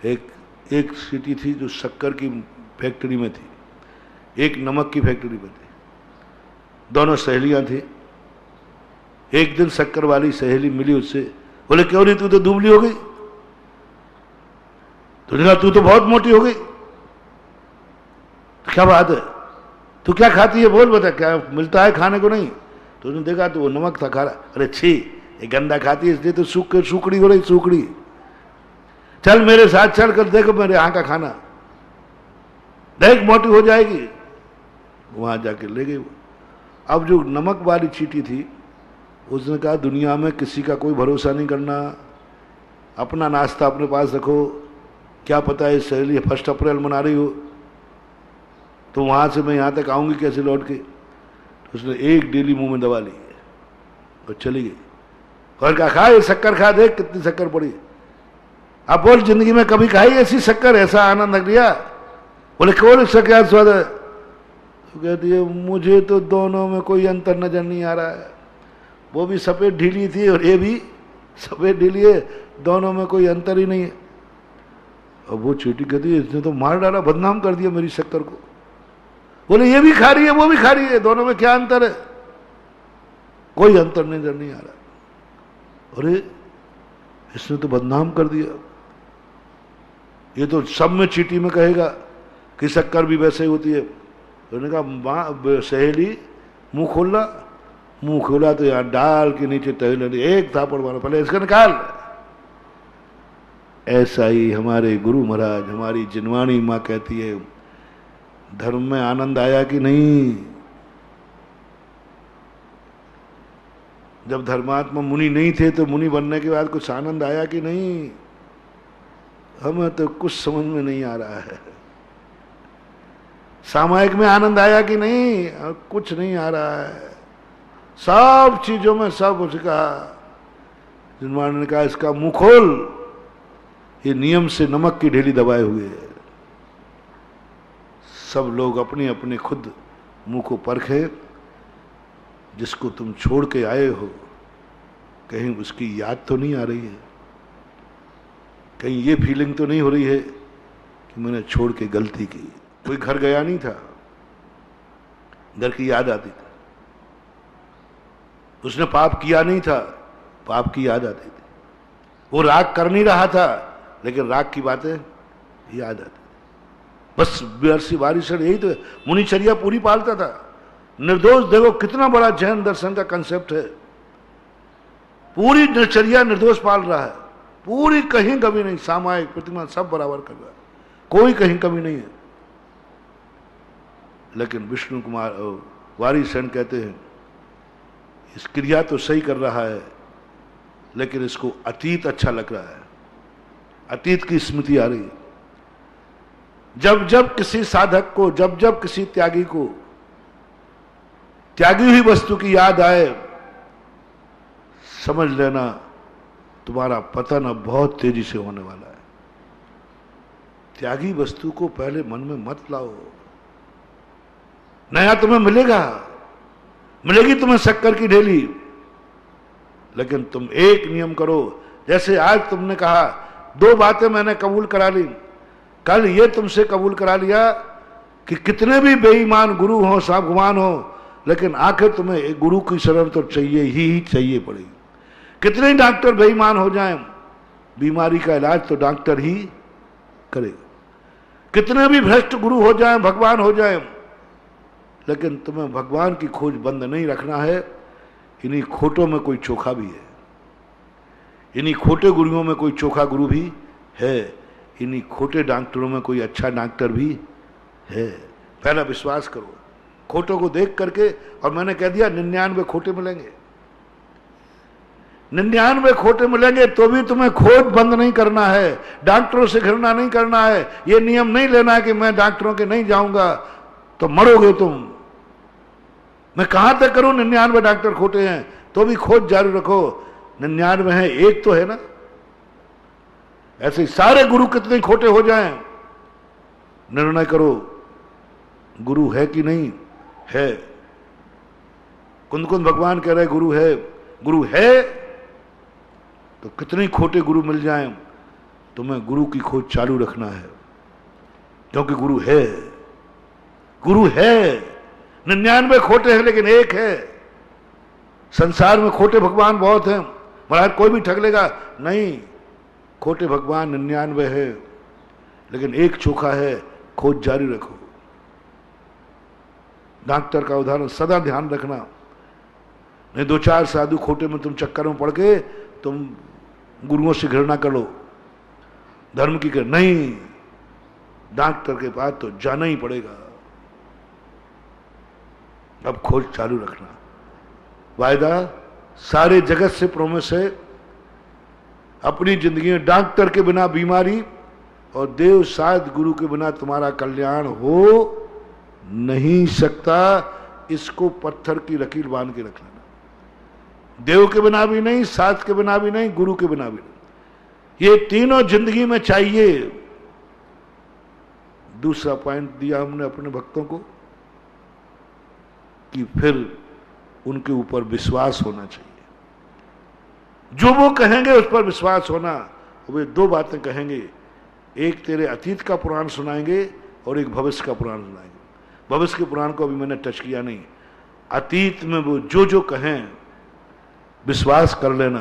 एक चींटी थी जो शक्कर की फैक्ट्री में थी, एक नमक की फैक्ट्री में थी। दोनों सहेलियां थी। एक दिन शक्कर वाली सहेली मिली उससे, बोले क्यों नहीं, तू तो दुबली हो गई, तुझे कहा तू तो बहुत मोटी हो गई, तो क्या बात है, तू क्या खाती है, बोल बता क्या मिलता है खाने को। नहीं तो उसने देखा तो वो नमक था, खा रहा। अरे छी, ये गंदा खाती है इसलिए तो सूखड़ी हो रही, सूखड़ी। चल मेरे साथ चल कर देखो मेरे यहाँ का खाना, देख मोटी हो जाएगी। वहां जाके ले गई वो। अब जो नमक वाली चींटी थी उसने कहा दुनिया में किसी का कोई भरोसा नहीं करना, अपना नाश्ता अपने पास रखो, क्या पता है सहेली 1 अप्रैल मना रही हो तो वहां से मैं यहाँ तक आऊंगी कैसे लौट के। तो उसने एक डेली मुंह में दबा ली और चली गई। और कहा खा ये शक्कर खा, देख कितनी शक्कर पड़ी। अब बोल जिंदगी में कभी खाई ऐसी शक्कर, ऐसा आनंद लग लिया। बोले कौन इसका क्या स्वाद है, तो कहती है मुझे तो दोनों में कोई अंतर नजर नहीं आ रहा है, वो भी सफेद ढीली थी और ये भी सफेद ढीली है, दोनों में कोई अंतर ही नहीं है। अब वो चींटी कहती है इसने तो मार डाला, बदनाम कर दिया मेरी शक्कर को। बोले ये भी खा रही है वो भी खा रही है, दोनों में क्या अंतर है, कोई अंतर नजर नहीं आ रहा। अरे इसने तो बदनाम कर दिया, ये तो सब में चींटी में कहेगा कि शक्कर भी वैसे ही होती है। उन्होंने कहा माँ सहेली मुंह खोलना, मुंह खोला तो यार डाल के नीचे टहल एक थापड़ मारा, पहले इसका निकाल। ऐसा ही हमारे गुरु महाराज, हमारी जिनवाणी माँ कहती है धर्म में आनंद आया कि नहीं। जब धर्मात्मा मुनि नहीं थे तो मुनि बनने के बाद कुछ आनंद आया कि नहीं, हमें तो कुछ समझ में नहीं आ रहा है। सामायिक में आनंद आया कि नहीं, कुछ नहीं आ रहा है। सब चीजों में सब उसका, जिनवाणी ने कहा इसका मुंह खोल, ये नियम से नमक की ढेली दबाए हुए है। सब लोग अपने अपने खुद मुंह को परखे। जिसको तुम छोड़ के आए हो कहीं उसकी याद तो नहीं आ रही है, कहीं ये फीलिंग तो नहीं हो रही है कि मैंने छोड़ के गलती की। कोई घर गया नहीं था, घर की याद आती थी। उसने पाप किया नहीं था, पाप की याद आती थी। वो राग कर नहीं रहा था लेकिन राग की बातें याद आती। बस बेअरसी बारिश यही तो मुनिचर्या पूरी पालता था। निर्दोष, देखो कितना बड़ा जैन दर्शन का कंसेप्ट है। पूरी दिनचर्या निर्दोष पाल रहा है, पूरी, कहीं कमी नहीं। सामायिक प्रतिमा सब बराबर कर रहा है, कोई कहीं कमी नहीं है। लेकिन विष्णु कुमार वारी सेन कहते हैं इस क्रिया तो सही कर रहा है लेकिन इसको अतीत अच्छा लग रहा है, अतीत की स्मृति आ रही है। जब जब किसी साधक को, जब जब किसी त्यागी को त्यागी हुई वस्तु की याद आए, समझ लेना तुम्हारा पतन अब बहुत तेजी से होने वाला है। त्यागी वस्तु को पहले मन में मत लाओ। नया तुम्हें मिलेगा, मिलेगी तुम्हें शक्कर की ढेली, लेकिन तुम एक नियम करो। जैसे आज तुमने कहा 2 बातें मैंने कबूल करा ली, कल ये तुमसे कबूल करा लिया कि कितने भी बेईमान गुरु हो, सागवान हो, लेकिन आखिर तुम्हें एक गुरु की शरण तो चाहिए ही चाहिए पड़ेगी। कितने डॉक्टर बेईमान हो जाएं, बीमारी का इलाज तो डॉक्टर ही करेगा। कितने भी भ्रष्ट गुरु हो जाएं, भगवान हो जाएं, लेकिन तुम्हें भगवान की खोज बंद नहीं रखना है। इन्हीं खोटों में कोई चोखा भी है, इन्हीं खोटे गुरुओं में कोई चोखा गुरु भी है, इन्हीं खोटे डॉक्टरों में कोई अच्छा डॉक्टर भी है। पहला विश्वास करो। खोटों को देख करके, और मैंने कह दिया 99 खोटे मिलेंगे, 99 खोटे मिलेंगे, तो भी तुम्हें खोज बंद नहीं करना है, डॉक्टरों से घृणा नहीं करना है, ये नियम नहीं लेना है कि मैं डॉक्टरों के नहीं जाऊंगा तो मरोगे तुम। मैं कहां तक करूं? 99 डॉक्टर खोटे हैं, तो भी खोज जारी रखो। 99 है, एक तो है ना। ऐसे सारे गुरु कितने खोटे हो जाएं, निर्णय करो गुरु है कि नहीं है। कुंद कुंद भगवान कह रहे गुरु है, गुरु है तो कितने खोटे गुरु मिल जाएं, तुम्हें गुरु की खोज चालू रखना है, क्योंकि गुरु है। गुरु है, 99 खोटे हैं लेकिन एक है। संसार में खोटे भगवान बहुत हैं, महाराज कोई भी ठग लेगा, नहीं, खोटे भगवान 99 है लेकिन एक चोखा है, खोज जारी रखो। डॉक्टर का उदाहरण सदा ध्यान रखना, नहीं 2-4 साधु खोटे में तुम चक्कर में पड़ के तुम गुरुओं से घृणा कर लो, धर्म की कर, नहीं, डॉक्टर के पास तो जाना ही पड़ेगा। अब खोज चालू रखना, वायदा सारे जगत से प्रॉमिस है। अपनी जिंदगी में डॉक्टर के बिना बीमारी और देव साध गुरु के बिना तुम्हारा कल्याण हो नहीं सकता। इसको पत्थर की लकीर बांध के रख लेना। देव के बिना भी नहीं, साथ के बिना भी नहीं, गुरु के बिना भी नहीं, ये तीनों जिंदगी में चाहिए। दूसरा पॉइंट दिया हमने अपने भक्तों को कि फिर उनके ऊपर विश्वास होना चाहिए। जो वो कहेंगे उस पर विश्वास होना। वे 2 बातें कहेंगे, एक तेरे अतीत का पुराण सुनाएंगे और एक भविष्य का पुराण सुनाएंगे। भविष्य के पुराण को अभी मैंने टच किया नहीं। अतीत में वो जो जो कहें विश्वास कर लेना।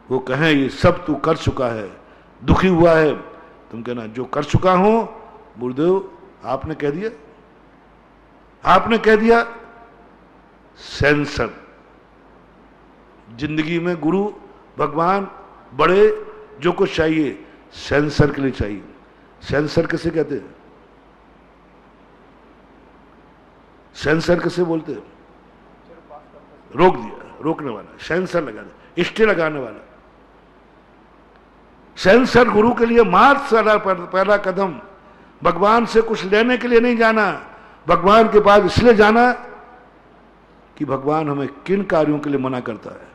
वो कहें ये सब तू कर चुका है, दुखी हुआ है, तुम कहना जो कर चुका हूं गुरुदेव आपने कह दिया, आपने कह दिया। सेंसर जिंदगी में गुरु भगवान बड़े जो कुछ चाहिए सेंसर के लिए चाहिए। सेंसर किसे कहते हैं? सेंसर किसे बोलते हैं? रोक दिया, रोकने वाला, सेंसर लगा दिया, स्टे लगाने वाला। सेंसर गुरु के लिए मात्र पहला कदम। भगवान से कुछ लेने के लिए नहीं जाना, भगवान के पास इसलिए जाना कि भगवान हमें किन कार्यों के लिए मना करता है।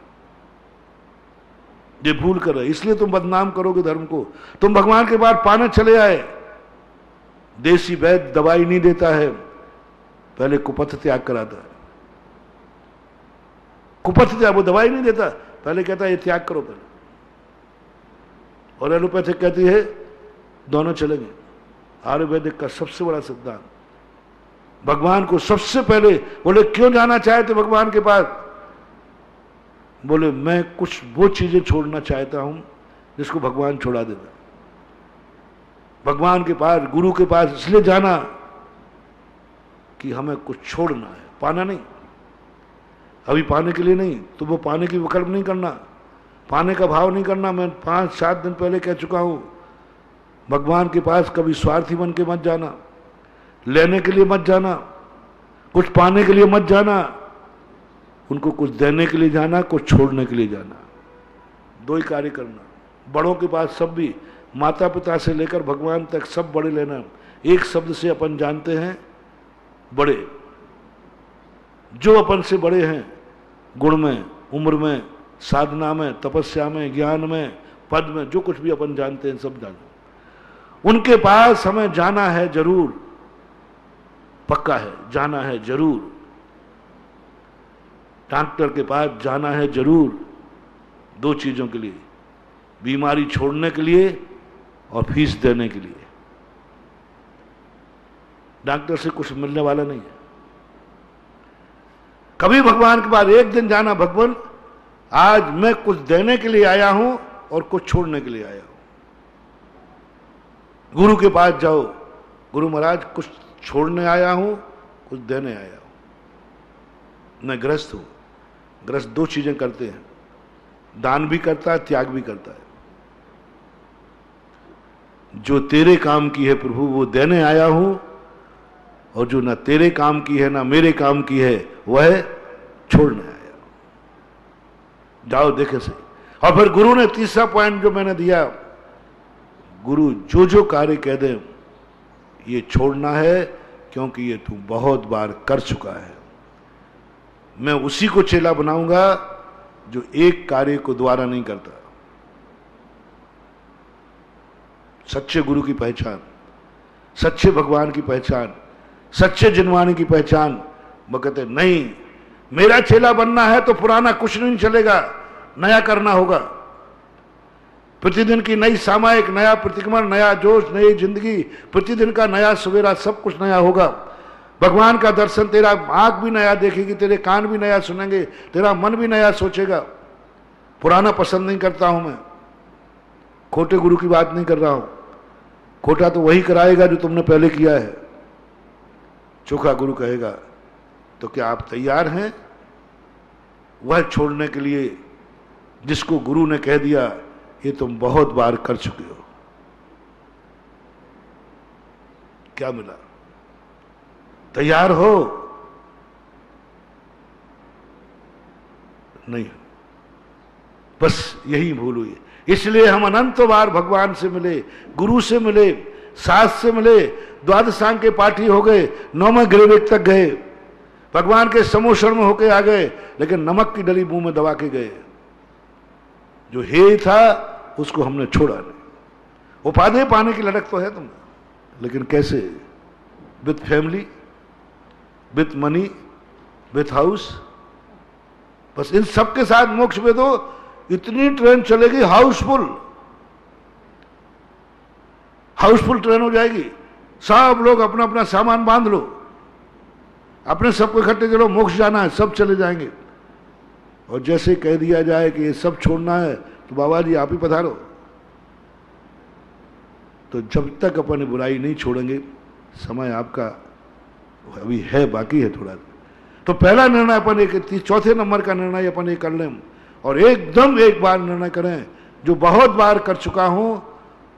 ये भूल कर रहे, इसलिए तुम बदनाम करोगे धर्म को। तुम भगवान के पास पाने चले आए। देसी वैद्य दवाई नहीं देता है, पहले कुपथ त्याग कराता है। कुपथ त्याग, वो दवाई नहीं देता, पहले कहता है ये त्याग करो पहले। और एलोपैथिक कहती है दोनों चलेंगे। आयुर्वेदिक का सबसे बड़ा सिद्धांत, भगवान को सबसे पहले बोले क्यों जाना चाहते भगवान के पास? बोले मैं कुछ वो चीजें छोड़ना चाहता हूं जिसको भगवान छोड़ा देता। भगवान के पास, गुरु के पास इसलिए जाना कि हमें कुछ छोड़ना है, पाना नहीं। अभी पाने के लिए नहीं, तो वो पाने की विकल्प नहीं करना, पाने का भाव नहीं करना। मैं 5-7 दिन पहले कह चुका हूं, भगवान के पास कभी स्वार्थी बन के मत जाना, लेने के लिए मत जाना, कुछ पाने के लिए मत जाना। उनको कुछ देने के लिए जाना, कुछ छोड़ने के लिए जाना। 2 ही कार्य करना। बड़ों के पास सब भी, माता पिता से लेकर भगवान तक सब बड़े लेना। एक शब्द से अपन जानते हैं बड़े, जो अपन से बड़े हैं गुण में, उम्र में, साधना में, तपस्या में, ज्ञान में, पद में, जो कुछ भी अपन जानते हैं सब जानो। उनके पास हमें जाना है जरूर, पक्का है, जाना है जरूर। डॉक्टर के पास जाना है जरूर, 2 चीजों के लिए, बीमारी छोड़ने के लिए और फीस देने के लिए। डॉक्टर से कुछ मिलने वाला नहीं है। कभी भगवान के पास एक दिन जाना, भगवान आज मैं कुछ देने के लिए आया हूं और कुछ छोड़ने के लिए आया हूं। गुरु के पास जाओ, गुरु महाराज कुछ छोड़ने आया हूं, कुछ देने आया हूं। मैं गृहस्थ हूं। गृहस्थ 2 चीजें करते हैं, दान भी करता है, त्याग भी करता है। जो तेरे काम की है प्रभु वो देने आया हूं, और जो ना तेरे काम की है ना मेरे काम की है वह छोड़ने आया। जाओ देखे से। और फिर गुरु ने तीसरा पॉइंट जो मैंने दिया, गुरु जो जो कार्य कह दे ये छोड़ना है, क्योंकि ये तू बहुत बार कर चुका है। मैं उसी को चेला बनाऊंगा जो एक कार्य को दोबारा नहीं करता। सच्चे गुरु की पहचान, सच्चे भगवान की पहचान, सच्चे जिनवानी की पहचान। वो कहते नहीं, मेरा चेला बनना है तो पुराना कुछ नहीं चलेगा, नया करना होगा। प्रतिदिन की नई सामायिक, नया प्रतिक्रमण, नया जोश, नई जिंदगी, प्रतिदिन का नया सवेरा, सब कुछ नया होगा। भगवान का दर्शन, तेरा आंख भी नया देखेगी, तेरे कान भी नया सुनेंगे, तेरा मन भी नया सोचेगा। पुराना पसंद नहीं करता हूं मैं। खोटे गुरु की बात नहीं कर रहा हूं। खोटा तो वही कराएगा जो तुमने पहले किया है। चोखा गुरु कहेगा। तो क्या आप तैयार हैं वह छोड़ने के लिए जिसको गुरु ने कह दिया ये तुम बहुत बार कर चुके हो? क्या मिला? तैयार हो? नहीं। बस यही भूल हुई। इसलिए हम अनंत बार भगवान से मिले, गुरु से मिले, सास से मिले, द्वादशांग के पाठी हो गए, 9वें ग्रेवेट तक गए, भगवान के समोषण में होके आ गए, लेकिन नमक की डली मुंह में दबा के गए। जो हे था उसको हमने छोड़ा नहीं। उपाधि पाने की लड़क तो है तुम, लेकिन कैसे? With family, with money, with house. बस इन सब के साथ मोक्ष में तो इतनी ट्रेन चलेगी, हाउसफुल, हाउसफुल ट्रेन हो जाएगी। सब लोग अपना अपना सामान बांध लो, अपने सबको इकट्ठे चलो, मोक्ष जाना है, सब चले जाएंगे। और जैसे कह दिया जाए कि ये सब छोड़ना है तो बाबा जी आप ही पधारो। तो जब तक अपन बुराई नहीं छोड़ेंगे, समय आपका अभी है, बाकी है थोड़ा। तो पहला निर्णय अपन एक, चौथे नंबर का निर्णय अपन ये कर लें और एकदम एक बार निर्णय करें, जो बहुत बार कर चुका हूं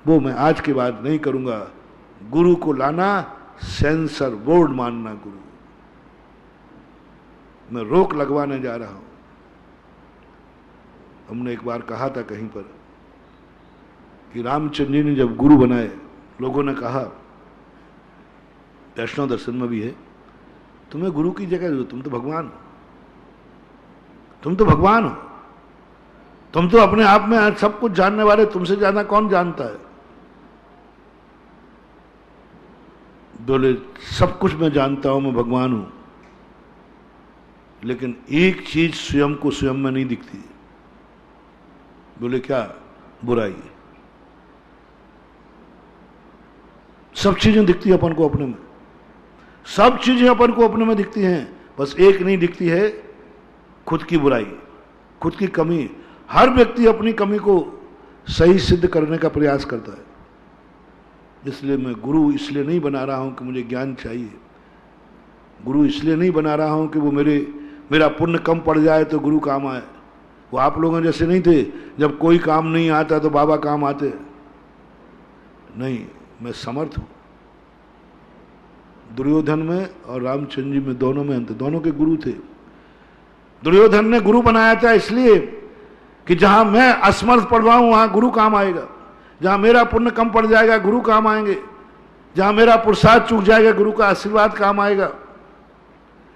वो मैं आज के बाद नहीं करूंगा। गुरु को लाना, सेंसर बोर्ड मानना गुरु। मैं रोक लगवाने जा रहा हूं। हमने एक बार कहा था कहीं पर कि रामचंद्र जी ने जब गुरु बनाए, लोगों ने कहा, वैष्णव दर्शन में भी है, तुम्हें गुरु की जगह, तुम तो भगवान हो, तुम तो भगवान हो, तुम तो अपने आप में आज सब कुछ जानने वाले, तुमसे ज्यादा कौन जानता है? बोले सब कुछ मैं जानता हूं, मैं भगवान हूं, लेकिन एक चीज स्वयं को स्वयं में नहीं दिखती। बोले क्या? बुराई। सब चीजें दिखती है अपन को अपने में, सब चीजें अपन को अपने में दिखती हैं, बस एक नहीं दिखती है, खुद की बुराई, खुद की कमी। हर व्यक्ति अपनी कमी को सही सिद्ध करने का प्रयास करता है। इसलिए मैं गुरु इसलिए नहीं बना रहा हूं कि मुझे ज्ञान चाहिए, गुरु इसलिए नहीं बना रहा हूं कि वो मेरा पुण्य कम पड़ जाए तो गुरु काम आए। वो आप लोगों जैसे नहीं थे, जब कोई काम नहीं आता तो बाबा काम आते। नहीं, मैं समर्थ हूं। दुर्योधन में और रामचंद्र जी में, दोनों में अंत, दोनों के गुरु थे। दुर्योधन ने गुरु बनाया था इसलिए कि जहां मैं असमर्थ पड़ रहा हूं वहां गुरु काम आएगा, जहां मेरा पुण्य कम पड़ जाएगा गुरु काम आएंगे, जहां मेरा पुरुषार्थ चूक जाएगा गुरु का आशीर्वाद काम आएगा।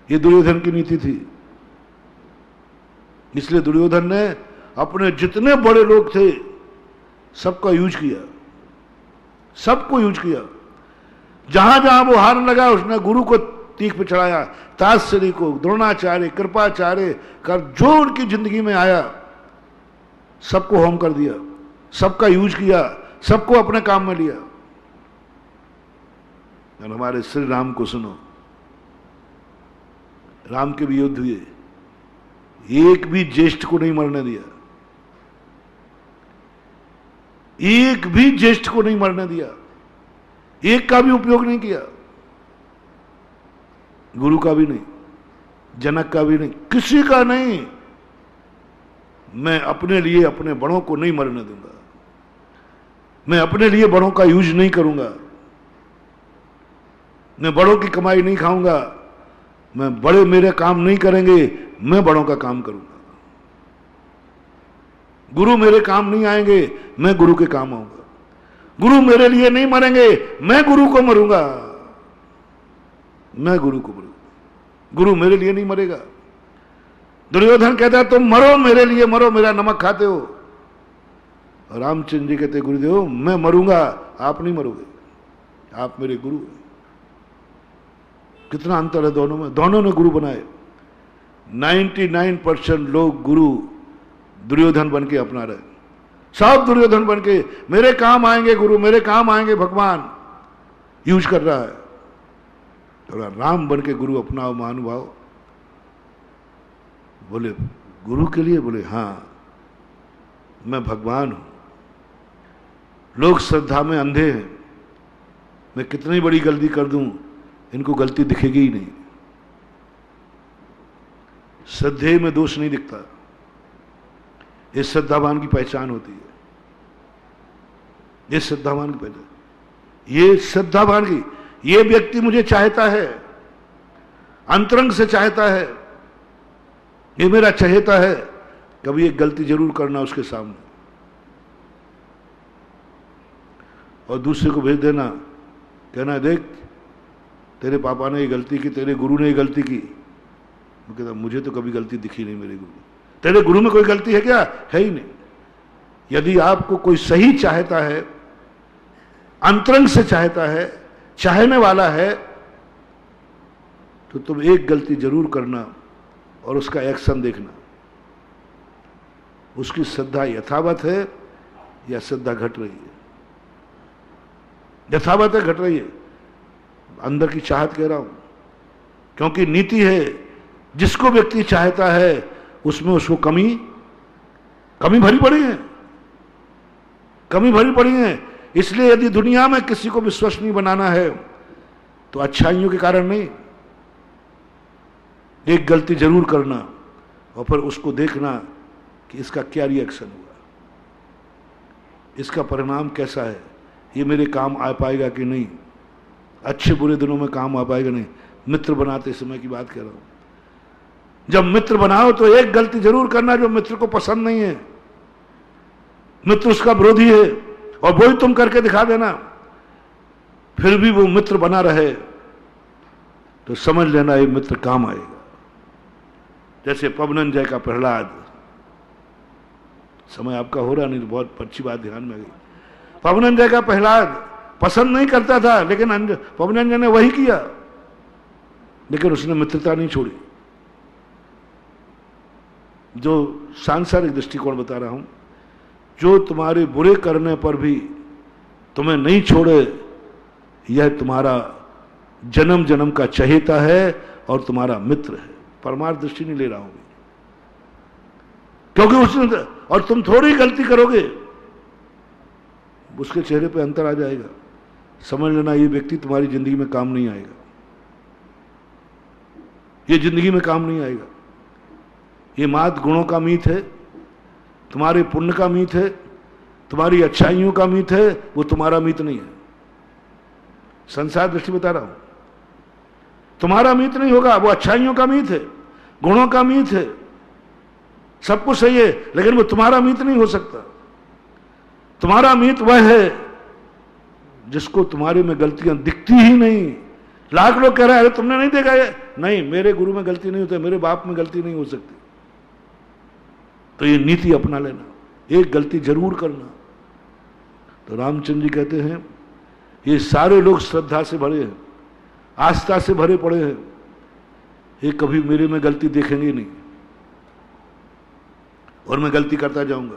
ये दुर्योधन की नीति थी। इसलिए दुर्योधन ने अपने जितने बड़े लोग थे सबका यूज किया, सबको यूज किया। जहां जहां वो हारने लगा उसने गुरु को तीख पे चढ़ाया, तात्सरी को, द्रोणाचार्य, कृपाचार्य कर, जो उनकी जिंदगी में आया सबको होम कर दिया, सबका यूज किया, सबको अपने काम में लिया। और हमारे श्री राम को सुनो, राम के भी युद्ध हुए, एक भी ज्येष्ठ को नहीं मरने दिया, एक भी ज्येष्ठ को नहीं मरने दिया, एक का भी उपयोग नहीं किया, गुरु का भी नहीं, जनक का भी नहीं, किसी का नहीं। मैं अपने लिए अपने बड़ों को नहीं मरने दूंगा, मैं अपने लिए बड़ों का यूज नहीं करूंगा। मैं बड़ों की कमाई नहीं खाऊंगा, मैं बड़े मेरे काम नहीं करेंगे, मैं बड़ों का काम करूंगा। गुरु मेरे काम नहीं आएंगे, मैं गुरु के काम आऊंगा। गुरु मेरे लिए नहीं मरेंगे, मैं गुरु को मरूंगा, मैं गुरु को मरूंगा, गुरु मेरे लिए नहीं मरेगा। दुर्योधन कहता है तुम मरो मेरे लिए, मरो, मेरा नमक खाते हो। रामचंद्र जी कहते गुरुदेव मैं मरूंगा, आप नहीं मरोगे, आप मेरे गुरु हैं। कितना अंतर है दोनों में, दोनों ने गुरु बनाए। 99% लोग गुरु दुर्योधन बन के अपना रहे, सब दुर्योधन बन के मेरे काम आएंगे गुरु, मेरे काम आएंगे भगवान, यूज कर रहा है। थोड़ा राम बन के गुरु अपनाओ महानुभाव। बोले गुरु के लिए, बोले हाँ मैं भगवान हूं। लोग श्रद्धा में अंधे हैं, मैं कितनी बड़ी गलती कर दूं इनको गलती दिखेगी ही नहीं। श्रद्धेय में दोष नहीं दिखता, ये श्रद्धावान की पहचान होती है। ये श्रद्धावान की पहचान, ये श्रद्धावान की, ये व्यक्ति मुझे चाहता है, अंतरंग से चाहता है, ये मेरा चहेता है। कभी एक गलती जरूर करना उसके सामने और दूसरे को भेज देना, कहना देख तेरे पापा ने ये गलती की, तेरे गुरु ने ये गलती की। वो कहता मुझे तो कभी गलती दिखी नहीं मेरे गुरु। तेरे गुरु में कोई गलती है क्या? है ही नहीं। यदि आपको कोई सही चाहता है, अंतरंग से चाहता है, चाहने वाला है, तो तुम एक गलती जरूर करना और उसका एक्शन देखना, उसकी श्रद्धा यथावत है या श्रद्धा घट रही है। यथावत है, घट रही है, अंदर की चाहत कह रहा हूं, क्योंकि नीति है जिसको व्यक्ति चाहता है उसमें उसको कमी भरी पड़ी है, कमी भरी पड़ी है। इसलिए यदि दुनिया में किसी को विश्वसनीय बनाना है तो अच्छाइयों के कारण नहीं, एक गलती जरूर करना और फिर उसको देखना कि इसका क्या रिएक्शन हुआ, इसका परिणाम कैसा है, ये मेरे काम आ पाएगा कि नहीं, अच्छे बुरे दिनों में काम आ पाएगा नहीं। मित्र बनाते समय की बात कह रहा हूं। जब मित्र बनाओ तो एक गलती जरूर करना जो मित्र को पसंद नहीं है, मित्र उसका विरोधी है, और वही तुम करके दिखा देना, फिर भी वो मित्र बना रहे तो समझ लेना ये मित्र काम आएगा। जैसे पवनंजय का प्रहलाद, समय आपका हो रहा नहीं तो बहुत अच्छी बात ध्यान में आ गई। पवनंजय का प्रहलाद पसंद नहीं करता था, लेकिन पवनंजय ने वही किया, लेकिन उसने मित्रता नहीं छोड़ी। जो सांसारिक दृष्टिकोण बता रहा हूं, जो तुम्हारे बुरे करने पर भी तुम्हें नहीं छोड़े, यह तुम्हारा जन्म जन्म का चहेता है और तुम्हारा मित्र है। परमार्थ दृष्टि नहीं ले रहा हूं, क्योंकि उसने, और तुम थोड़ी गलती करोगे उसके चेहरे पे अंतर आ जाएगा, समझ लेना ये व्यक्ति तुम्हारी जिंदगी में काम नहीं आएगा, ये जिंदगी में काम नहीं आएगा। ये मात गुणों का मीत है, तुम्हारे पुण्य का मीत है, तुम्हारी अच्छाइयों का मीत है, वो तुम्हारा मीत नहीं है। संसार दृष्टि बता रहा हूं, तुम्हारा मीत नहीं होगा, वो अच्छाइयों का मीत है, गुणों का मीत है, सब कुछ सही है, लेकिन वो तुम्हारा मीत नहीं हो सकता। तुम्हारा मीत वह है जिसको तुम्हारे में गलतियां दिखती ही नहीं। लाख लोग कह रहे हैं अरे तुमने नहीं देखा ये, नहीं मेरे गुरु में गलती नहीं होती, मेरे बाप में गलती नहीं हो सकती। तो ये नीति अपना लेना, एक गलती जरूर करना। तो रामचंद्र जी कहते हैं ये सारे लोग श्रद्धा से भरे हैं, आस्था से भरे पड़े हैं, ये कभी मेरे में गलती देखेंगे नहीं और मैं गलती करता जाऊंगा।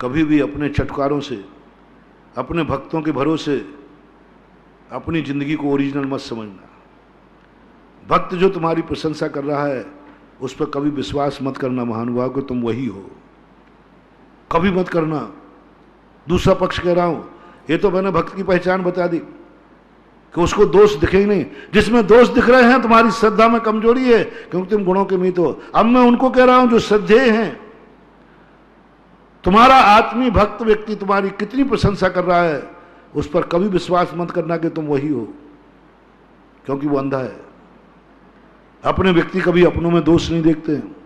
कभी भी अपने चटकारों से, अपने भक्तों के भरोसे अपनी जिंदगी को ओरिजिनल मत समझना। भक्त जो तुम्हारी प्रशंसा कर रहा है उस पर कभी विश्वास मत करना महानुभाव को तुम वही हो, कभी मत करना। दूसरा पक्ष कह रहा हूं, ये तो मैंने भक्त की पहचान बता दी कि उसको दोष दिखे ही नहीं। जिसमें दोष दिख रहे हैं तुम्हारी श्रद्धा में कमजोरी है, क्योंकि तुम गुणों के मीत हो। अब मैं उनको कह रहा हूं जो श्रद्धेय हैं, तुम्हारा आत्मी भक्त व्यक्ति तुम्हारी कितनी प्रशंसा कर रहा है उस पर कभी विश्वास मत करना कि तुम वही हो। क्योंकि वो अंधा है। अपने व्यक्ति कभी अपनों में दोष नहीं देखते हैं।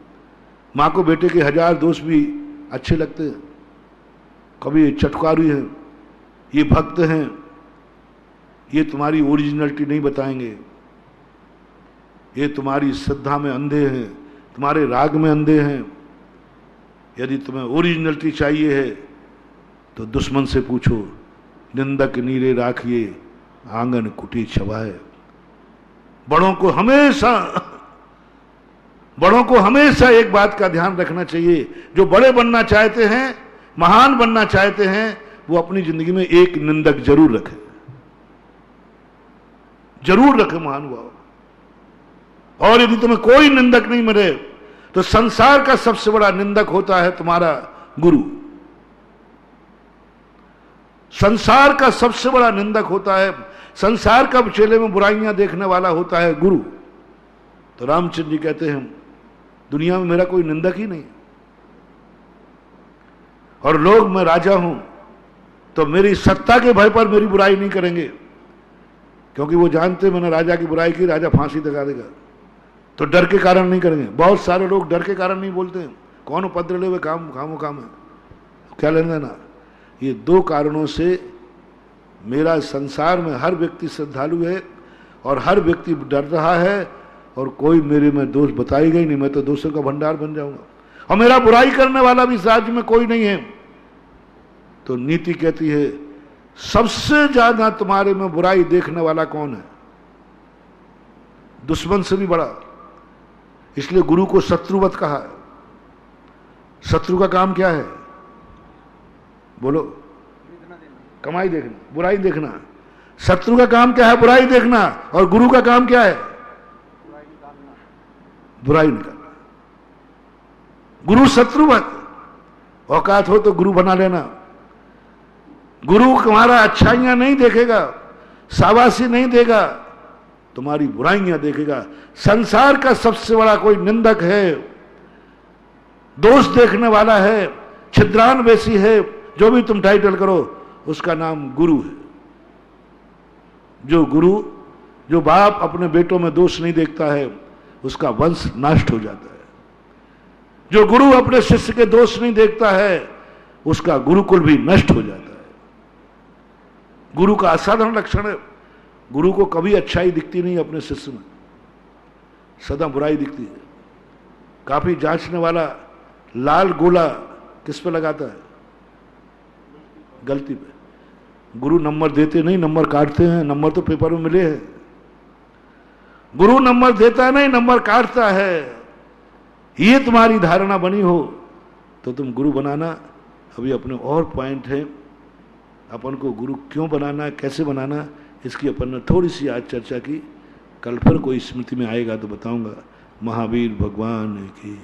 माँ को बेटे के 1000 दोष भी अच्छे लगते हैं। कभी ये चटकारी हैं, ये भक्त हैं, ये तुम्हारी ओरिजिनलिटी नहीं बताएंगे, ये तुम्हारी श्रद्धा में अंधे हैं, तुम्हारे राग में अंधे हैं। यदि तुम्हें ओरिजिनलिटी चाहिए है तो दुश्मन से पूछो, निंदक नीरे राखिए आंगन कुटी छवाए। बड़ों को हमेशा एक बात का ध्यान रखना चाहिए, जो बड़े बनना चाहते हैं, महान बनना चाहते हैं, वो अपनी जिंदगी में एक निंदक जरूर रखें, जरूर रखें महानुभाव। और यदि तुम्हें कोई निंदक नहीं मिले तो संसार का सबसे बड़ा निंदक होता है तुम्हारा गुरु। संसार का सबसे बड़ा निंदक होता है, संसार का चेले में बुराइयां देखने वाला होता है गुरु। तो रामचंद्र जी कहते हैं दुनिया में मेरा कोई निंदक ही नहीं, और लोग, मैं राजा हूं तो मेरी सत्ता के भय पर मेरी बुराई नहीं करेंगे, क्योंकि वो जानते मैंने राजा की बुराई की, राजा फांसी लगा देगा, तो डर के कारण नहीं करेंगे। बहुत सारे लोग डर के कारण नहीं बोलते हैं, कौन उपद्रव ले हुए काम है, क्या लेना देना। ये 2 कारणों से मेरा संसार में हर व्यक्ति श्रद्धालु है और हर व्यक्ति डर रहा है, और कोई मेरे में दोष बताएगा ही नहीं, मैं तो दोषों का भंडार बन जाऊंगा, और मेरा बुराई करने वाला भी इस राज्य में कोई नहीं है। तो नीति कहती है सबसे ज्यादा तुम्हारे में बुराई देखने वाला कौन है? दुश्मन से भी बड़ा। इसलिए गुरु को शत्रुवत कहा है। शत्रु का काम क्या है? बोलो, कमाई देखना, बुराई देखना। शत्रु का काम क्या है? बुराई देखना। और गुरु का काम क्या है? बुराई निकालना। गुरु शत्रुवत, औकात हो तो गुरु बना लेना। गुरु तुम्हारा अच्छाइयां नहीं देखेगा, शाबाशी नहीं देगा, तुम्हारी बुराइयां देखेगा। संसार का सबसे बड़ा कोई निंदक है, दोष देखने वाला है, छिद्रान्वेषी है, जो भी तुम टाइटल करो, उसका नाम गुरु है। जो बाप अपने बेटों में दोष नहीं देखता है, उसका वंश नष्ट हो जाता है। जो गुरु अपने शिष्य के दोष नहीं देखता है, उसका गुरुकुल भी नष्ट हो जाता है। गुरु का असाधारण लक्षण है, गुरु को कभी अच्छाई दिखती नहीं अपने शिष्य में, सदा बुराई दिखती है। काफी जांचने वाला लाल गोला किस पे लगाता है? गलती पे। गुरु नंबर देते नहीं, नंबर काटते हैं। नंबर तो पेपर में मिले हैं। गुरु नंबर देता नहीं, नंबर काटता है। ये तुम्हारी धारणा बनी हो तो तुम गुरु बनाना। अभी अपने और पॉइंट है, अपन को गुरु क्यों बनाना, कैसे बनाना, इसकी अपन ने थोड़ी सी आज चर्चा की। कल फिर कोई स्मृति में आएगा तो बताऊंगा। महावीर भगवान की